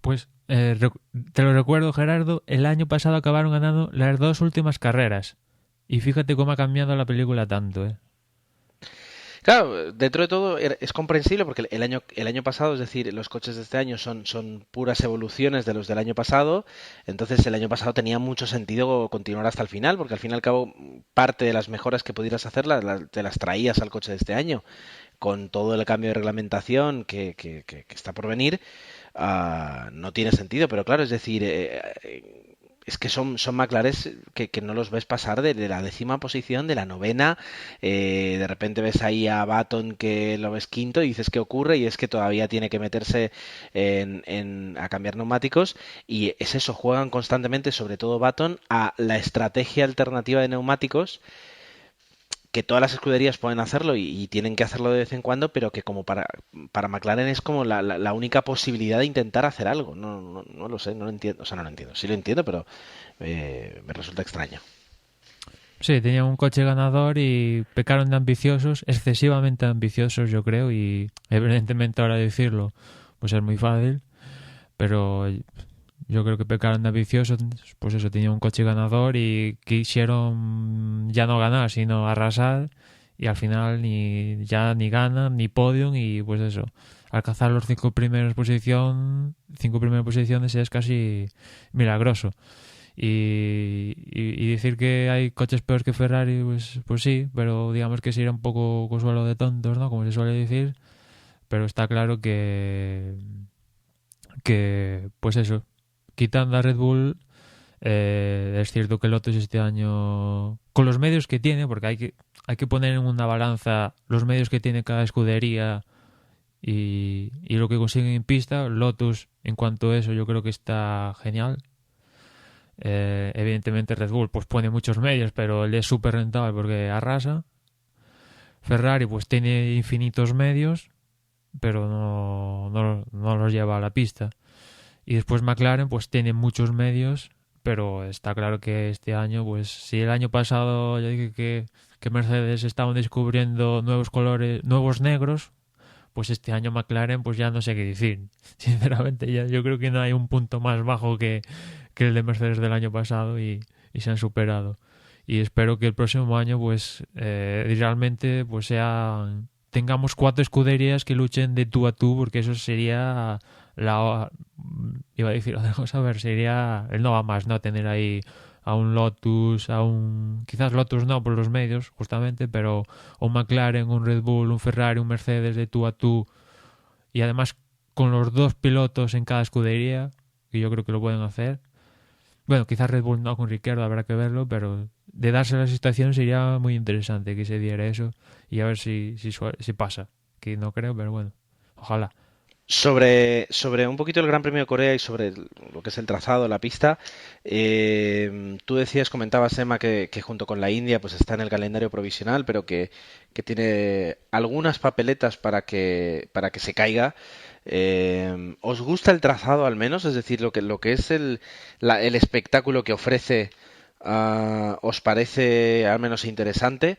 Pues te lo recuerdo, Gerardo, el año pasado acabaron ganando las 2 últimas carreras y fíjate cómo ha cambiado la película tanto, ¿eh?
Claro, dentro de todo es comprensible porque el año pasado, es decir, los coches de este año son puras evoluciones de los del año pasado, entonces el año pasado tenía mucho sentido continuar hasta el final, porque al fin y al cabo parte de las mejoras que pudieras hacer te las traías al coche de este año, con todo el cambio de reglamentación que está por venir, no tiene sentido, pero claro, es decir, es que son McLaren que no los ves pasar de la 10ª posición, de la 9ª, de repente ves ahí a Button que lo ves quinto y dices ¿qué ocurre? Y es que todavía tiene que meterse a cambiar neumáticos y es eso, juegan constantemente, sobre todo Button, a la estrategia alternativa de neumáticos, que todas las escuderías pueden hacerlo y tienen que hacerlo de vez en cuando, pero que como para McLaren es como la única posibilidad de intentar hacer algo. No lo sé, no lo entiendo. O sea, no lo entiendo. Sí lo entiendo, pero me resulta extraño.
Sí, tenían un coche ganador y pecaron de ambiciosos, excesivamente ambiciosos yo creo, y evidentemente ahora decirlo pues es muy fácil, pero yo creo que pecaron de ambiciosos, pues eso, tenían un coche ganador y quisieron ya no ganar, sino arrasar, y al final ni ganan, ni podium, y pues eso, alcanzar los cinco primeras posiciones es casi milagroso. Y decir que hay coches peores que Ferrari, pues sí, pero digamos que sería un poco consuelo de tontos, ¿no? Como se suele decir, pero está claro que pues eso, quitando a Red Bull, es cierto que Lotus este año, con los medios que tiene, porque hay que poner en una balanza los medios que tiene cada escudería y lo que consiguen en pista. Lotus, en cuanto a eso, yo creo que está genial. Evidentemente Red Bull pues pone muchos medios, pero él es súper rentable porque arrasa. Ferrari pues tiene infinitos medios, pero no los lleva a la pista. Y después McLaren pues tiene muchos medios, pero está claro que este año, pues si el año pasado ya dije que Mercedes estaban descubriendo nuevos colores, nuevos negros, pues este año McLaren pues ya no sé qué decir. Sinceramente ya yo creo que no hay un punto más bajo que el de Mercedes del año pasado, y se han superado. Y espero que el próximo año pues realmente pues tengamos 4 escuderías que luchen de tú a tú, porque eso sería iba a decir otra cosa, a ver, sería el no va más, ¿no? Tener ahí a un Lotus, quizás Lotus no por los medios justamente, pero un McLaren, un Red Bull, un Ferrari, un Mercedes de tú a tú, y además con los 2 pilotos en cada escudería, que yo creo que lo pueden hacer. Bueno, quizás Red Bull no con Ricciardo, habrá que verlo, pero de darse la situación sería muy interesante que se diera eso, y a ver si pasa, que no creo, pero bueno, ojalá.
Sobre un poquito el Gran Premio de Corea y sobre lo que es el trazado, la pista, tú comentabas, Emma, que junto con la India pues está en el calendario provisional, pero que tiene algunas papeletas para que se caiga. ¿Os gusta el trazado al menos? Es decir, lo que es el espectáculo que ofrece, ¿os parece al menos interesante?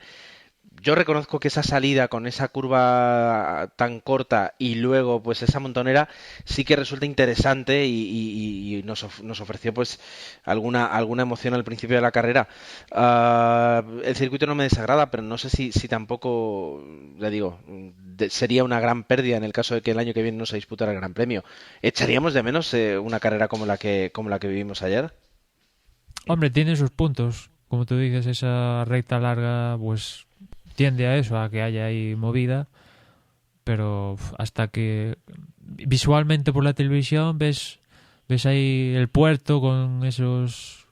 Yo reconozco que esa salida con esa curva tan corta y luego pues esa montonera sí que resulta interesante y nos ofreció pues alguna emoción al principio de la carrera. El circuito no me desagrada, pero no sé si tampoco, ya digo, sería una gran pérdida en el caso de que el año que viene no se disputara el Gran Premio. ¿Echaríamos de menos una carrera como la que vivimos ayer?
Hombre, tiene sus puntos. Como tú dices, esa recta larga pues tiende a eso, a que haya ahí movida, pero hasta que visualmente por la televisión ves ahí el puerto con esos...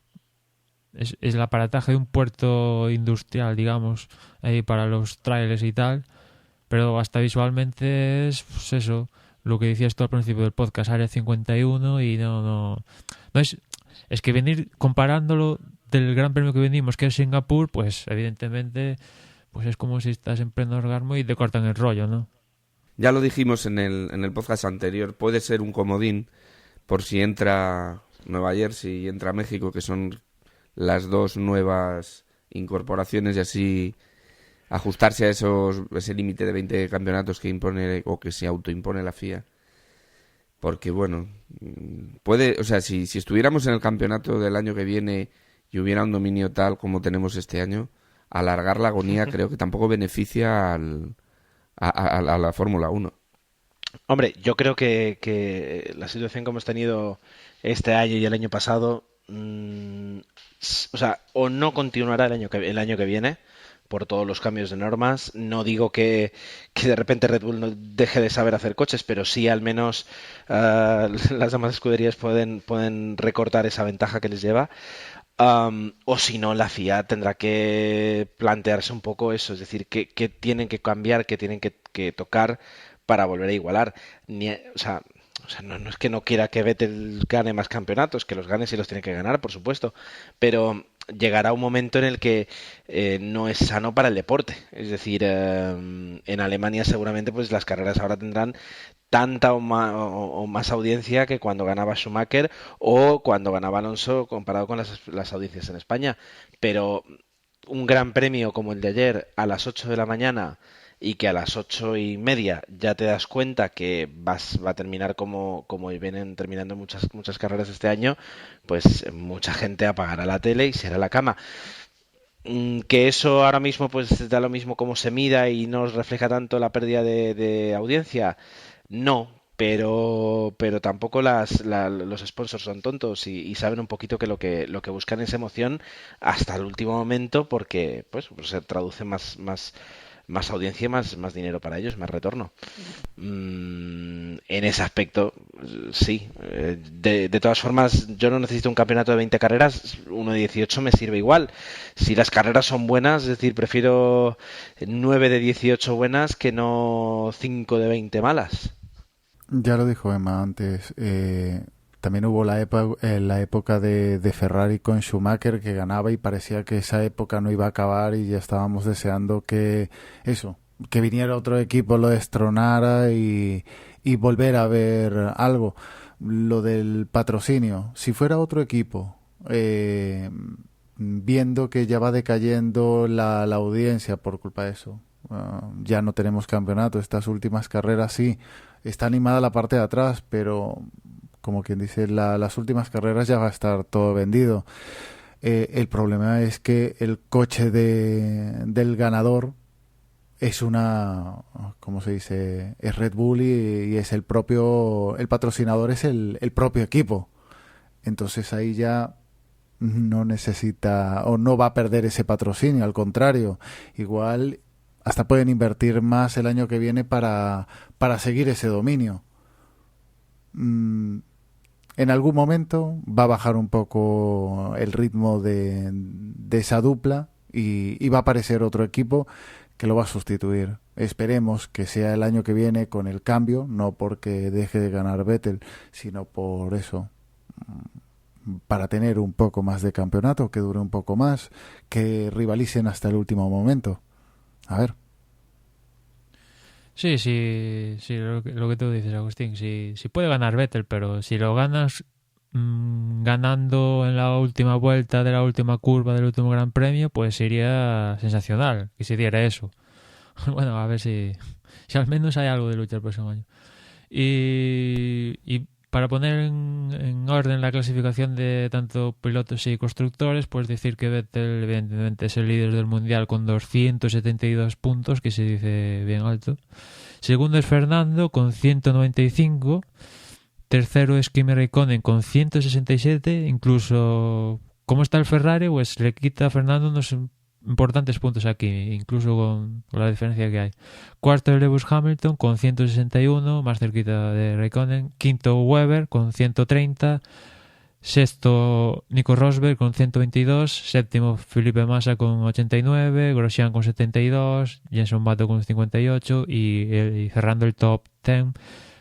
Es el aparataje de un puerto industrial, digamos, ahí para los trailers y tal, pero hasta visualmente es pues eso, lo que decías tú al principio del podcast, Área 51, y no es que venir comparándolo del Gran Premio que venimos, que es Singapur, pues evidentemente pues es como si estás en pleno orgasmo y te cortan el rollo, ¿no?
Ya lo dijimos en el podcast anterior, puede ser un comodín por si entra Nueva Jersey y entra México, que son las 2 nuevas incorporaciones, y así ajustarse a ese límite de 20 campeonatos que impone o que se autoimpone la FIA. Porque bueno, si estuviéramos en el campeonato del año que viene y hubiera un dominio tal como tenemos este año, alargar la agonía creo que tampoco beneficia a la Fórmula 1.
Hombre, yo creo que la situación que hemos tenido este año y el año pasado, o no continuará el año que viene por todos los cambios de normas. No digo que de repente Red Bull no deje de saber hacer coches, pero sí al menos las demás escuderías pueden recortar esa ventaja que les lleva. O si no, la FIA tendrá que plantearse un poco eso, es decir, qué tienen que cambiar, qué tienen que tocar para volver a igualar. No es que no quiera que Vettel gane más campeonatos, que los gane si los tiene que ganar, por supuesto, pero llegará un momento en el que no es sano para el deporte. Es decir, en Alemania seguramente pues las carreras ahora tendrán tanta o más audiencia que cuando ganaba Schumacher o cuando ganaba Alonso, comparado con las audiencias en España. Pero un gran premio como el de ayer a las 8 de la mañana y que a las 8:30 ya te das cuenta que va a terminar como vienen terminando muchas carreras este año, pues mucha gente apagará la tele y se hará a la cama. Que eso ahora mismo pues da lo mismo como se mida y no refleja tanto la pérdida de audiencia, no, pero tampoco los sponsors son tontos y saben un poquito que lo que buscan es emoción hasta el último momento, porque pues se traduce más audiencia y más dinero para ellos, más retorno. En ese aspecto, sí. De todas formas, yo no necesito un campeonato de 20 carreras, uno de 18 me sirve igual. Si las carreras son buenas, es decir, prefiero 9 de 18 buenas que no 5 de 20 malas.
Ya lo dijo Emma antes. También hubo la época de Ferrari con Schumacher, que ganaba y parecía que esa época no iba a acabar y ya estábamos deseando que viniera otro equipo, lo destronara y volver a ver algo. Lo del patrocinio, si fuera otro equipo, viendo que ya va decayendo la audiencia por culpa de eso, ya no tenemos campeonato, estas últimas carreras sí, está animada la parte de atrás, pero como quien dice, las últimas carreras ya va a estar todo vendido. El problema es que el coche del ganador es ¿cómo se dice? Es Red Bull y es el patrocinador es el propio equipo. Entonces ahí ya no necesita o no va a perder ese patrocinio, al contrario, igual hasta pueden invertir más el año que viene para seguir ese dominio. En algún momento va a bajar un poco el ritmo de esa dupla y va a aparecer otro equipo que lo va a sustituir. Esperemos que sea el año que viene con el cambio, no porque deje de ganar Vettel, sino por eso, para tener un poco más de campeonato, que dure un poco más, que rivalicen hasta el último momento. A ver.
Sí, lo que tú dices, Agustín. Sí puede ganar Vettel, pero si lo ganas ganando en la última vuelta de la última curva del último Gran Premio, pues sería sensacional que se diera eso. Bueno, a ver si al menos hay algo de lucha el próximo año. Y para poner en orden la clasificación de tanto pilotos y constructores, pues decir que Vettel evidentemente es el líder del mundial con 272 puntos, que se dice bien alto. Segundo es Fernando con 195. Tercero es Kimi Räikkönen con 167. Incluso, ¿cómo está el Ferrari? Pues le quita a Fernando unos importantes puntos aquí, incluso con la diferencia que hay. Cuarto Lewis Hamilton con 161, más cerquita de Räikkönen. Quinto Webber con 130. Sexto Nico Rosberg con 122. Séptimo Felipe Massa con 89. Grosjean con 72. Jenson Button con 58. Y cerrando el top 10,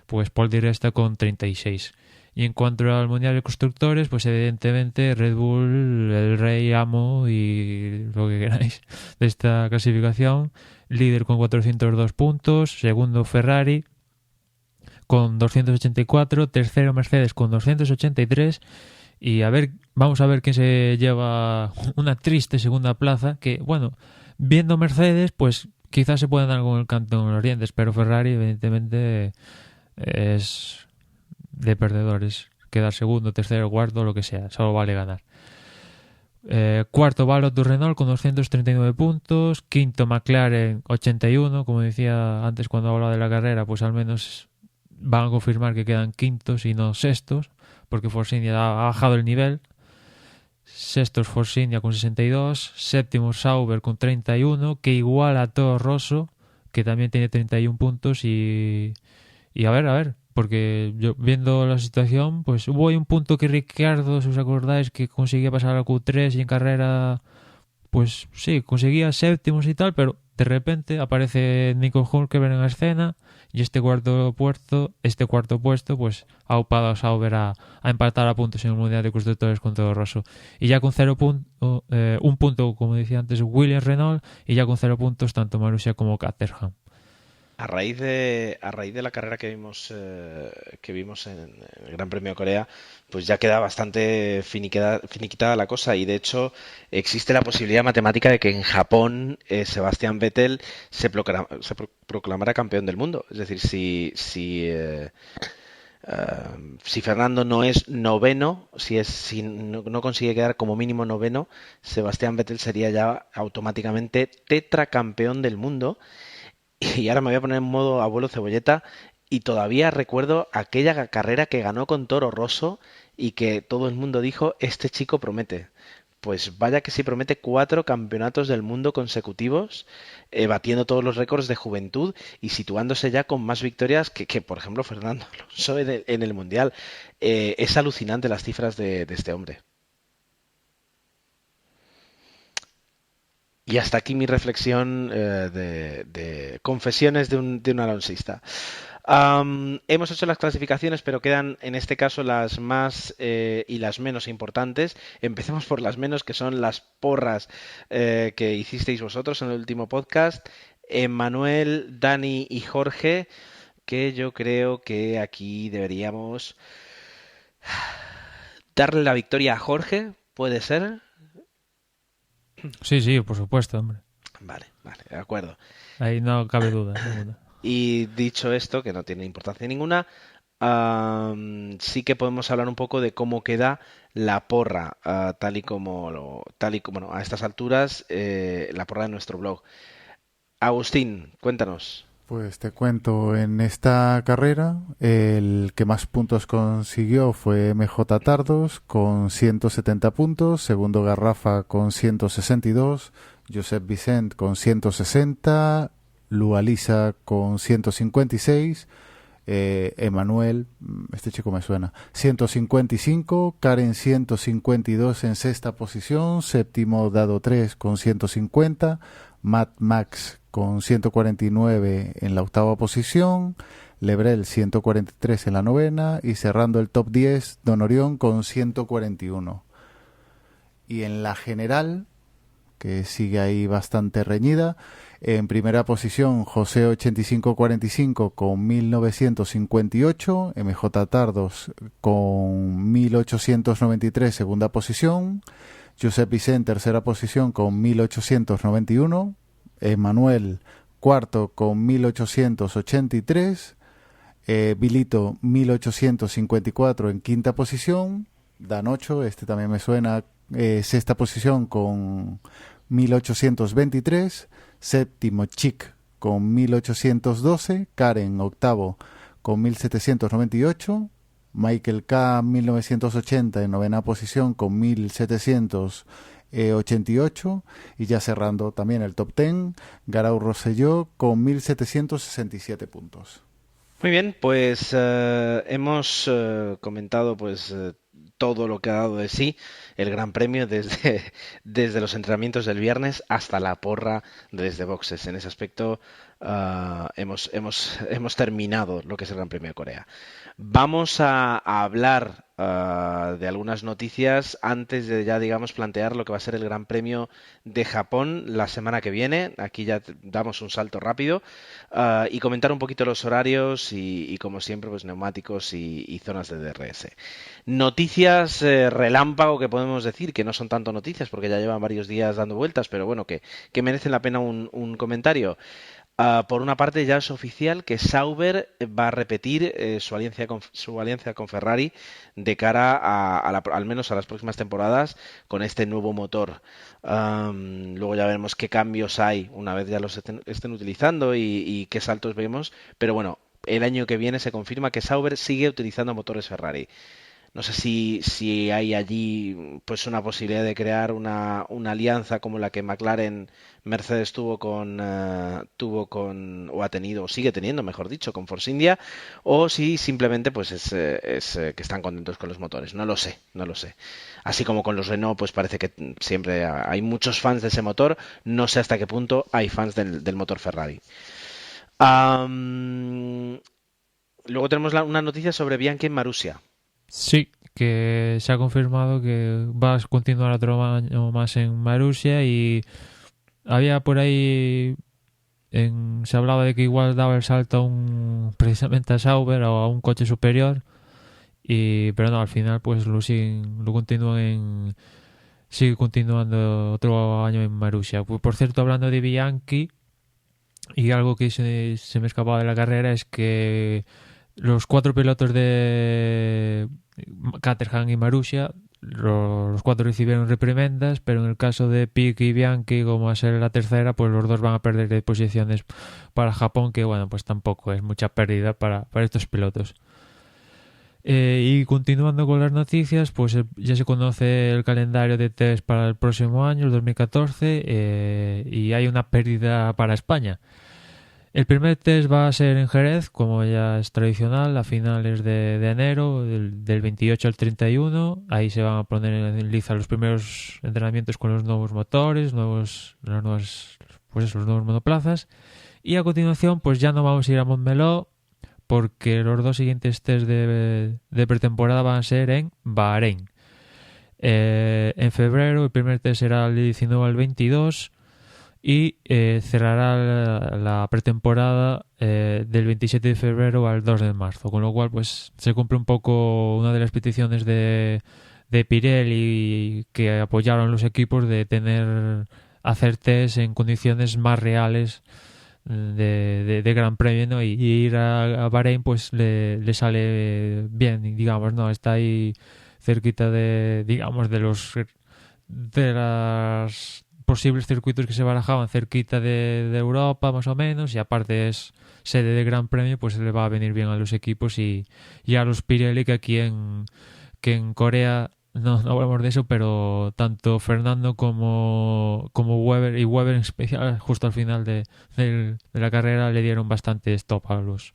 pues Paul Di Resta con 36. Y en cuanto al Mundial de Constructores, pues evidentemente Red Bull, el rey, amo y lo que queráis de esta clasificación. Líder con 402 puntos. Segundo Ferrari con 284. Tercero Mercedes con 283. Y vamos a ver quién se lleva una triste segunda plaza. Que, bueno, viendo Mercedes, pues quizás se pueden dar con el canto en los dientes. Pero Ferrari, evidentemente, es de perdedores. Quedar segundo, tercero, cuarto, lo que sea, solo vale ganar. Cuarto Valot du Renault con 239 puntos. Quinto McLaren 81. Como decía antes cuando hablaba de la carrera, pues al menos van a confirmar que quedan quintos y no sextos, porque Force India ha bajado el nivel. Sextos Force India con 62. Séptimo Sauber con 31, que iguala a Toro Rosso, que también tiene 31 puntos. Y a ver, porque yo viendo la situación, pues hubo ahí un punto que Ricciardo, si os acordáis, que conseguía pasar a Q3 y en carrera, pues sí, conseguía séptimos y tal, pero de repente aparece Nico Hülkenberg en la escena y este cuarto puesto, pues ha upado a Sauber a empatar a puntos en el Mundial de Constructores con Toro Rosso. Y ya con 0 puntos, un punto, como decía antes, Williams Renault, y ya con 0 puntos tanto Marussia como Caterham.
A raíz de la carrera que vimos en el Gran Premio de Corea, pues ya queda bastante finiquitada la cosa, y de hecho existe la posibilidad matemática de que en Japón Sebastián Vettel se proclamará campeón del mundo. Es decir, si Fernando no es noveno, si no consigue quedar como mínimo noveno, Sebastián Vettel sería ya automáticamente tetracampeón del mundo. Y ahora me voy a poner en modo abuelo cebolleta, y todavía recuerdo aquella carrera que ganó con Toro Rosso y que todo el mundo dijo, este chico promete. Pues vaya que sí promete 4 campeonatos del mundo consecutivos, batiendo todos los récords de juventud y situándose ya con más victorias que por ejemplo, Fernando Alonso en el Mundial. Es alucinante las cifras de este hombre. Y hasta aquí mi reflexión de confesiones de un alonsista. Hemos hecho las clasificaciones, pero quedan en este caso las más y las menos importantes. Empecemos por las menos, que son las porras que hicisteis vosotros en el último podcast. Manuel, Dani y Jorge, que yo creo que aquí deberíamos darle la victoria a Jorge, ¿puede ser?
Sí, por supuesto, hombre.
Vale, de acuerdo.
Ahí no cabe duda ninguna.
Y dicho esto, que no tiene importancia ninguna, sí que podemos hablar un poco de cómo queda la porra, tal y como bueno, a estas alturas, la porra de nuestro blog. Agustín, cuéntanos.
Pues te cuento, en esta carrera el que más puntos consiguió fue MJ Tardos con 170 puntos, segundo Garrafa con 162, Josep Vicent con 160, Lualisa con 156, Emanuel, este chico me suena, 155, Karen 152 en sexta posición, séptimo Dado 3 con 150, Matt Max con 149 en la octava posición, Lebrel 143 en la novena y cerrando el top 10 Don Orión con 141. Y en la general, que sigue ahí bastante reñida, en primera posición José 8545 con 1958, MJ Tardos con 1893 segunda posición, Josep Vicent tercera posición con 1891, Manuel cuarto con 1883, Vilito 1854 en quinta posición, Dan 8, este también me suena, sexta posición con 1823, séptimo Chic con 1812, Karen octavo con 1798, Michael K 1980 en novena posición con 1788 y ya cerrando también el top 10, Garau Rosselló con 1767 puntos.
Muy bien, pues hemos comentado pues todo lo que ha dado de sí el Gran Premio desde los entrenamientos del viernes hasta la porra desde boxes. En ese aspecto hemos terminado lo que es el Gran Premio de Corea. Vamos a hablar de algunas noticias antes de ya, digamos, plantear lo que va a ser el Gran Premio de Japón la semana que viene. Aquí ya damos un salto rápido y comentar un poquito los horarios y como siempre, pues neumáticos y zonas de DRS. Noticias relámpago que podemos decir, que no son tanto noticias porque ya llevan varios días dando vueltas, pero bueno, que merecen la pena un comentario. Por una parte, ya es oficial que Sauber va a repetir su alianza con Ferrari de cara al menos a las próximas temporadas con este nuevo motor. Luego ya veremos qué cambios hay una vez ya los estén utilizando y qué saltos vemos. Pero bueno, el año que viene se confirma que Sauber sigue utilizando motores Ferrari. No sé si hay allí pues una posibilidad de crear una alianza como la que Mercedes tuvo con o ha tenido o sigue teniendo, mejor dicho, con Force India, o si simplemente pues es que están contentos con los motores. No lo sé. Así como con los Renault, pues parece que siempre hay muchos fans de ese motor. No sé hasta qué punto hay fans del motor Ferrari. Luego tenemos una noticia sobre Bianchi en Marussia.
Sí, que se ha confirmado que va a continuar otro año más en Marussia y había por ahí se hablaba de que igual daba el salto precisamente a Sauber o a un coche superior, pero no, al final pues sigue continuando otro año en Marussia. Por cierto, hablando de Bianchi, y algo que se me escapaba de la carrera, es que los 4 pilotos de Caterham y Marussia, los 4 recibieron reprimendas, pero en el caso de Piquet y Bianchi, como va a ser la tercera, pues los dos van a perder de posiciones para Japón, que bueno, pues tampoco es mucha pérdida para estos pilotos. Y continuando con las noticias, pues ya se conoce el calendario de test para el próximo año, el 2014, y hay una pérdida para España. El primer test va a ser en Jerez, como ya es tradicional, a finales de enero, del 28 al 31. Ahí se van a poner en liza los primeros entrenamientos con los nuevos motores, los nuevos monoplazas. Y a continuación, pues ya no vamos a ir a Montmeló, porque los 2 siguientes test de pretemporada van a ser en Bahrein. En febrero, el primer test será el 19 al 22. Y cerrará la pretemporada del 27 de febrero al 2 de marzo, con lo cual pues se cumple un poco una de las peticiones de Pirelli que apoyaron los equipos de hacer test en condiciones más reales de Gran Premio, ¿no? Y ir a Bahrein pues le sale bien, digamos, ¿no? Está ahí cerquita de las posibles circuitos que se barajaban cerquita de Europa, más o menos, y aparte es sede de Gran Premio, pues le va a venir bien a los equipos y a los Pirelli, que aquí en Corea no hablamos de eso, pero tanto Fernando como Weber, y Weber en especial, justo al final de la carrera le dieron bastante stop a los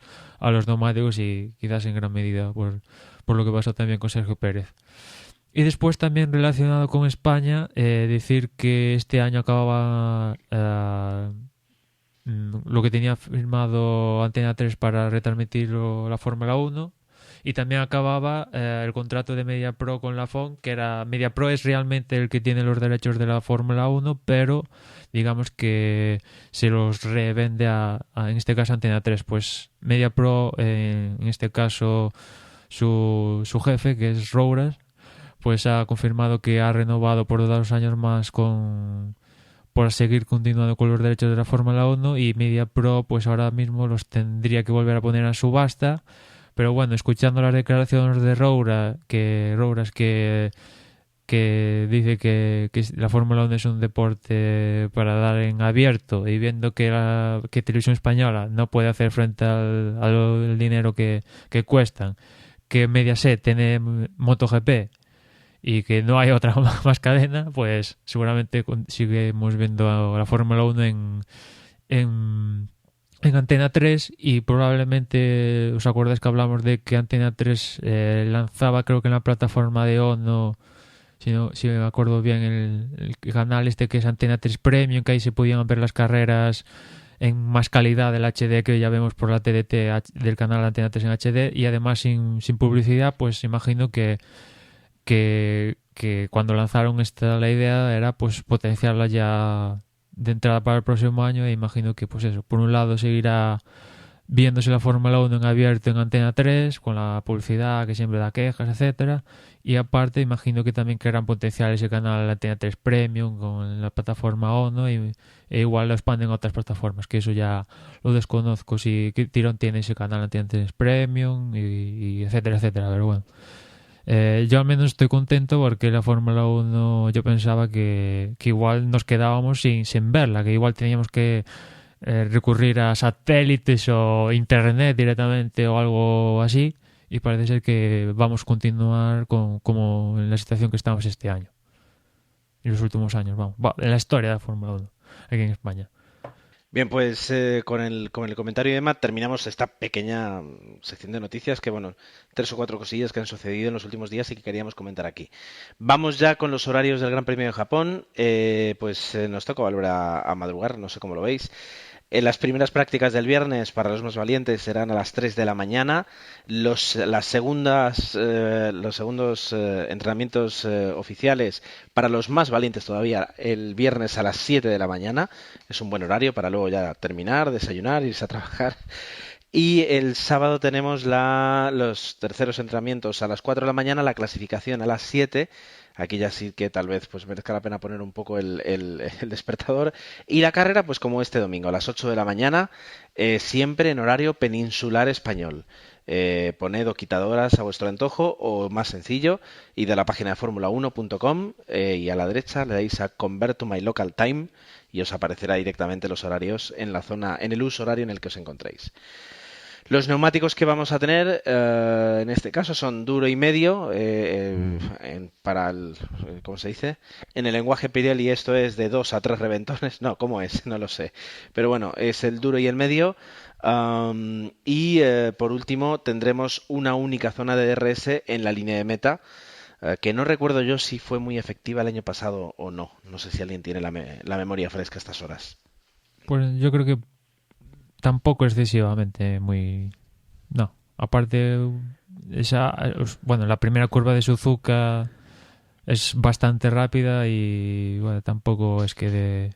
neumáticos, y quizás en gran medida por lo que pasó también con Sergio Pérez. Y después, también relacionado con España, decir que este año acababa lo que tenía firmado Antena 3 para retransmitir la Fórmula 1, y también acababa el contrato de MediaPro con la FON, que era MediaPro es realmente el que tiene los derechos de la Fórmula 1, pero digamos que se los revende en este caso Antena 3. Pues MediaPro, en este caso su jefe, que es Rouras, pues ha confirmado que ha renovado por 2 años más por seguir continuando con los derechos de la Fórmula 1, y MediaPro pues ahora mismo los tendría que volver a poner a subasta. Pero bueno, escuchando las declaraciones de Rouras que dice que la Fórmula 1 es un deporte para dar en abierto, y viendo que Televisión Española no puede hacer frente al dinero que cuestan, que Mediaset tiene MotoGP y que no hay otra más cadena, pues seguramente seguimos viendo la Fórmula 1 en Antena 3, y probablemente os acordáis que hablamos de que Antena 3 lanzaba, creo que en la plataforma de ONO, si me acuerdo bien, el canal este que es Antena 3 Premium, que ahí se podían ver las carreras en más calidad del HD que ya vemos por la TDT del canal Antena 3 en HD, y además sin publicidad. Pues imagino que cuando lanzaron la idea era pues potenciarla ya de entrada para el próximo año, e imagino que pues eso, por un lado seguirá viéndose la Fórmula 1 en abierto en Antena 3 con la publicidad que siempre da quejas, etcétera, y aparte imagino que también querrán potenciar ese canal Antena 3 Premium con la plataforma ONO, e igual lo expanden a otras plataformas, que eso ya lo desconozco, si qué tirón tiene ese canal Antena 3 Premium y etcétera, etcétera, pero bueno. Yo al menos estoy contento porque la Fórmula 1 yo pensaba que igual nos quedábamos sin verla, que igual teníamos que recurrir a satélites o internet directamente o algo así, y parece ser que vamos a continuar como en la situación que estamos este año, en los últimos años, en la historia de la Fórmula 1 aquí en España.
Bien, pues con el comentario de Matt terminamos esta pequeña sección de noticias, que bueno, 3 o 4 cosillas que han sucedido en los últimos días y que queríamos comentar aquí. Vamos ya con los horarios del Gran Premio de Japón. Nos toca volver a madrugar, no sé cómo lo veis. Las primeras prácticas del viernes para los más valientes serán a las 3 de la mañana. Los segundos entrenamientos oficiales para los más valientes todavía el viernes a las 7 de la mañana. Es un buen horario para luego ya terminar, desayunar, irse a trabajar. Y el sábado tenemos los terceros entrenamientos a las 4 de la mañana, la clasificación a las 7. Aquí ya sí que tal vez pues merezca la pena poner un poco el despertador. Y la carrera, pues como este domingo, a las 8 de la mañana, siempre en horario peninsular español. Poned o quitadoras a vuestro antojo o más sencillo, id a la página de formula1.com y a la derecha le dais a Convert to My Local Time y os aparecerá directamente los horarios en la zona, en el uso horario en el que os encontréis. Los neumáticos que vamos a tener en este caso son duro y medio para el, ¿cómo se dice? En el lenguaje Pirelli esto es de 2 a 3 reventones. No, ¿cómo es? No lo sé. Pero bueno, es el duro y el medio. Por último tendremos una única zona de DRS en la línea de meta. Que no recuerdo yo si fue muy efectiva el año pasado o no. No sé si alguien tiene la memoria fresca a estas horas.
Pues yo creo que tampoco excesivamente muy... No, aparte la primera curva de Suzuka es bastante rápida y bueno, tampoco es que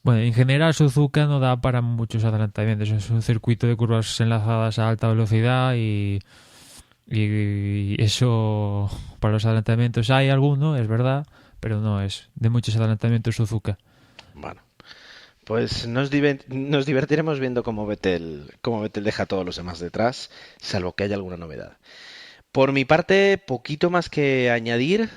en general Suzuka no da para muchos adelantamientos. Es un circuito de curvas enlazadas a alta velocidad y eso para los adelantamientos hay alguno, es verdad, pero no es de muchos adelantamientos Suzuka.
Bueno. Pues nos divertiremos viendo cómo Vettel deja a todos los demás detrás, salvo que haya alguna novedad. Por mi parte, poquito más que añadir.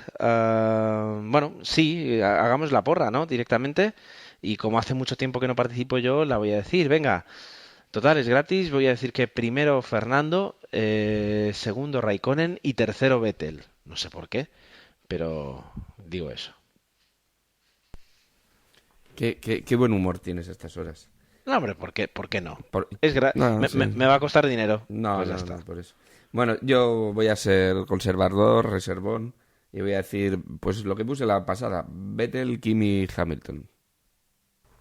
Sí, hagamos la porra, ¿no? Directamente. Y como hace mucho tiempo que no participo yo, la voy a decir. Venga, total, es gratis. Voy a decir que primero Fernando, segundo Raikkonen y tercero Vettel. No sé por qué, pero digo eso.
Qué buen humor tienes a estas horas.
No, hombre, ¿por qué no?
Sí.
Me va a costar dinero.
No,
pues
no,
ya está.
No, por eso. Bueno, yo voy a ser conservador, reservón, y voy a decir, pues lo que puse la pasada, Vettel, Kimi, Hamilton.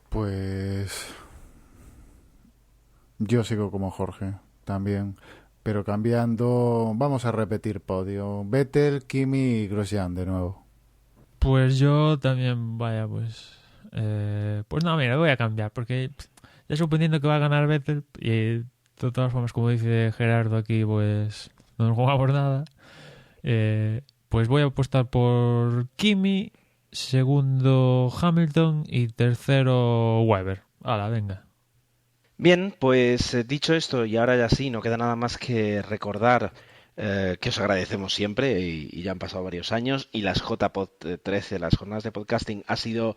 Pues yo sigo como Jorge, también, pero cambiando, vamos a repetir podio, Vettel, Kimi y Grosjean de nuevo.
Pues yo también, pues no, mira, voy a cambiar, porque ya suponiendo que va a ganar Vettel, y de todas formas, como dice Gerardo aquí, pues no nos jugamos nada, pues voy a apostar por Kimi, segundo Hamilton y tercero Webber. Hala, venga.
Bien, pues dicho esto, y ahora ya sí, no queda nada más que recordar que os agradecemos siempre y ya han pasado varios años y las JPod 13, las jornadas de podcasting han sido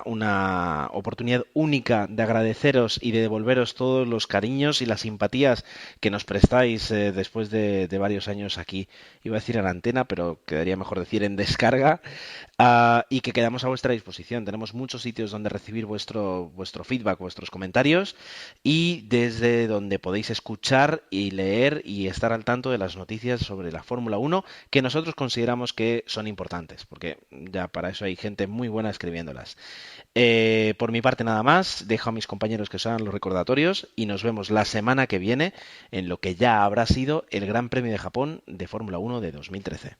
una oportunidad única de agradeceros y de devolveros todos los cariños y las simpatías que nos prestáis después de varios años aquí, iba a decir en antena, pero quedaría mejor decir en descarga, y que quedamos a vuestra disposición. Tenemos muchos sitios donde recibir vuestro feedback, vuestros comentarios y desde donde podéis escuchar y leer y estar al tanto de las noticias sobre la Fórmula 1 que nosotros consideramos que son importantes, porque ya para eso hay gente muy buena escribiéndolas. Por mi parte nada más, dejo a mis compañeros que sean los recordatorios y nos vemos la semana que viene en lo que ya habrá sido el Gran Premio de Japón de Fórmula 1 de 2013.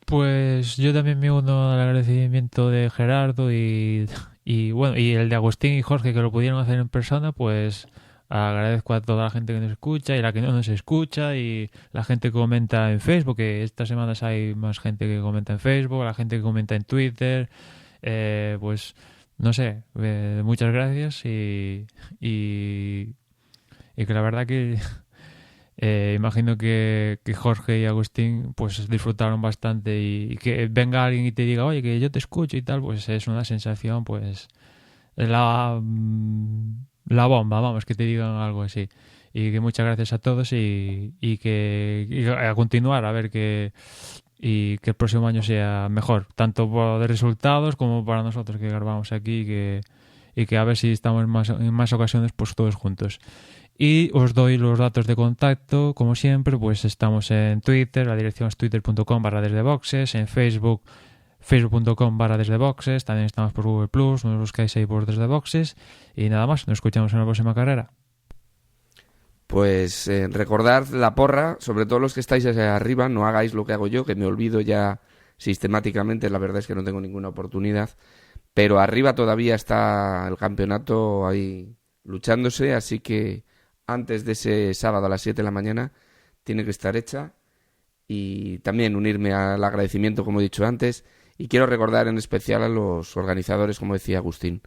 Pues yo también me uno al agradecimiento de Gerardo y el de Agustín y Jorge que lo pudieron hacer en persona, pues agradezco a toda la gente que nos escucha y la que no nos escucha y la gente que comenta en Facebook, que estas semanas hay más gente que comenta en Facebook, la gente que comenta en Twitter, pues no sé, muchas gracias y que la verdad que imagino que Jorge y Agustín pues disfrutaron bastante y que venga alguien y te diga, oye, que yo te escucho y tal, pues es una sensación, pues la bomba, vamos, que te digan algo así. Y que muchas gracias a todos y que a continuar, a ver que el próximo año sea mejor, tanto de resultados como para nosotros que grabamos aquí y que a ver si estamos en más ocasiones pues todos juntos. Y os doy los datos de contacto, como siempre, pues estamos en Twitter, la dirección es twitter.com/desdeboxes, en Facebook facebook.com/desdeboxes, también estamos por Google+, nos buscáis ahí por Desde Boxes, y nada más, nos escuchamos en la próxima carrera.
Pues recordad la porra, sobre todo los que estáis hacia arriba, no hagáis lo que hago yo, que me olvido ya sistemáticamente, la verdad es que no tengo ninguna oportunidad, pero arriba todavía está el campeonato ahí luchándose, así que antes de ese sábado a las 7 de la mañana tiene que estar hecha, y también unirme al agradecimiento, como he dicho antes, y quiero recordar en especial a los organizadores, como decía Agustín,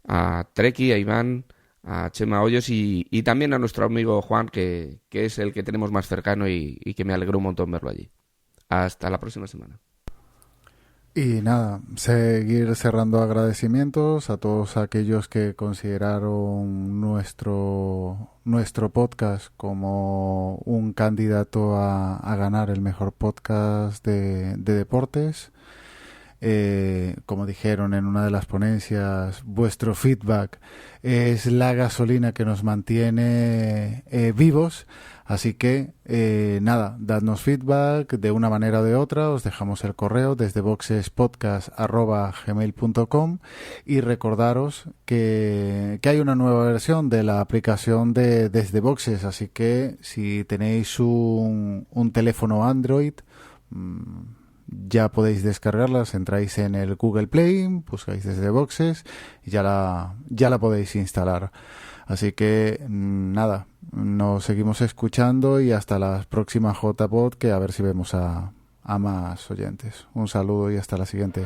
a Treki, a Iván, a Chema Hoyos y también a nuestro amigo Juan, que es el que tenemos más cercano y que me alegró un montón verlo allí. Hasta la próxima semana.
Y nada, seguir cerrando agradecimientos a todos aquellos que consideraron nuestro podcast como un candidato a ganar el mejor podcast de deportes. Como dijeron en una de las ponencias, vuestro feedback es la gasolina que nos mantiene vivos. Así que nada, dadnos feedback de una manera o de otra. Os dejamos el correo desde boxespodcast@gmail.com, y recordaros que hay una nueva versión de la aplicación de Desde Boxes, así que si tenéis un teléfono Android, ya podéis descargarlas, entráis en el Google Play, buscáis Desde Boxes y ya la podéis instalar. Así que nada, nos seguimos escuchando y hasta la próxima JPod, que a ver si vemos a más oyentes. Un saludo y hasta la siguiente.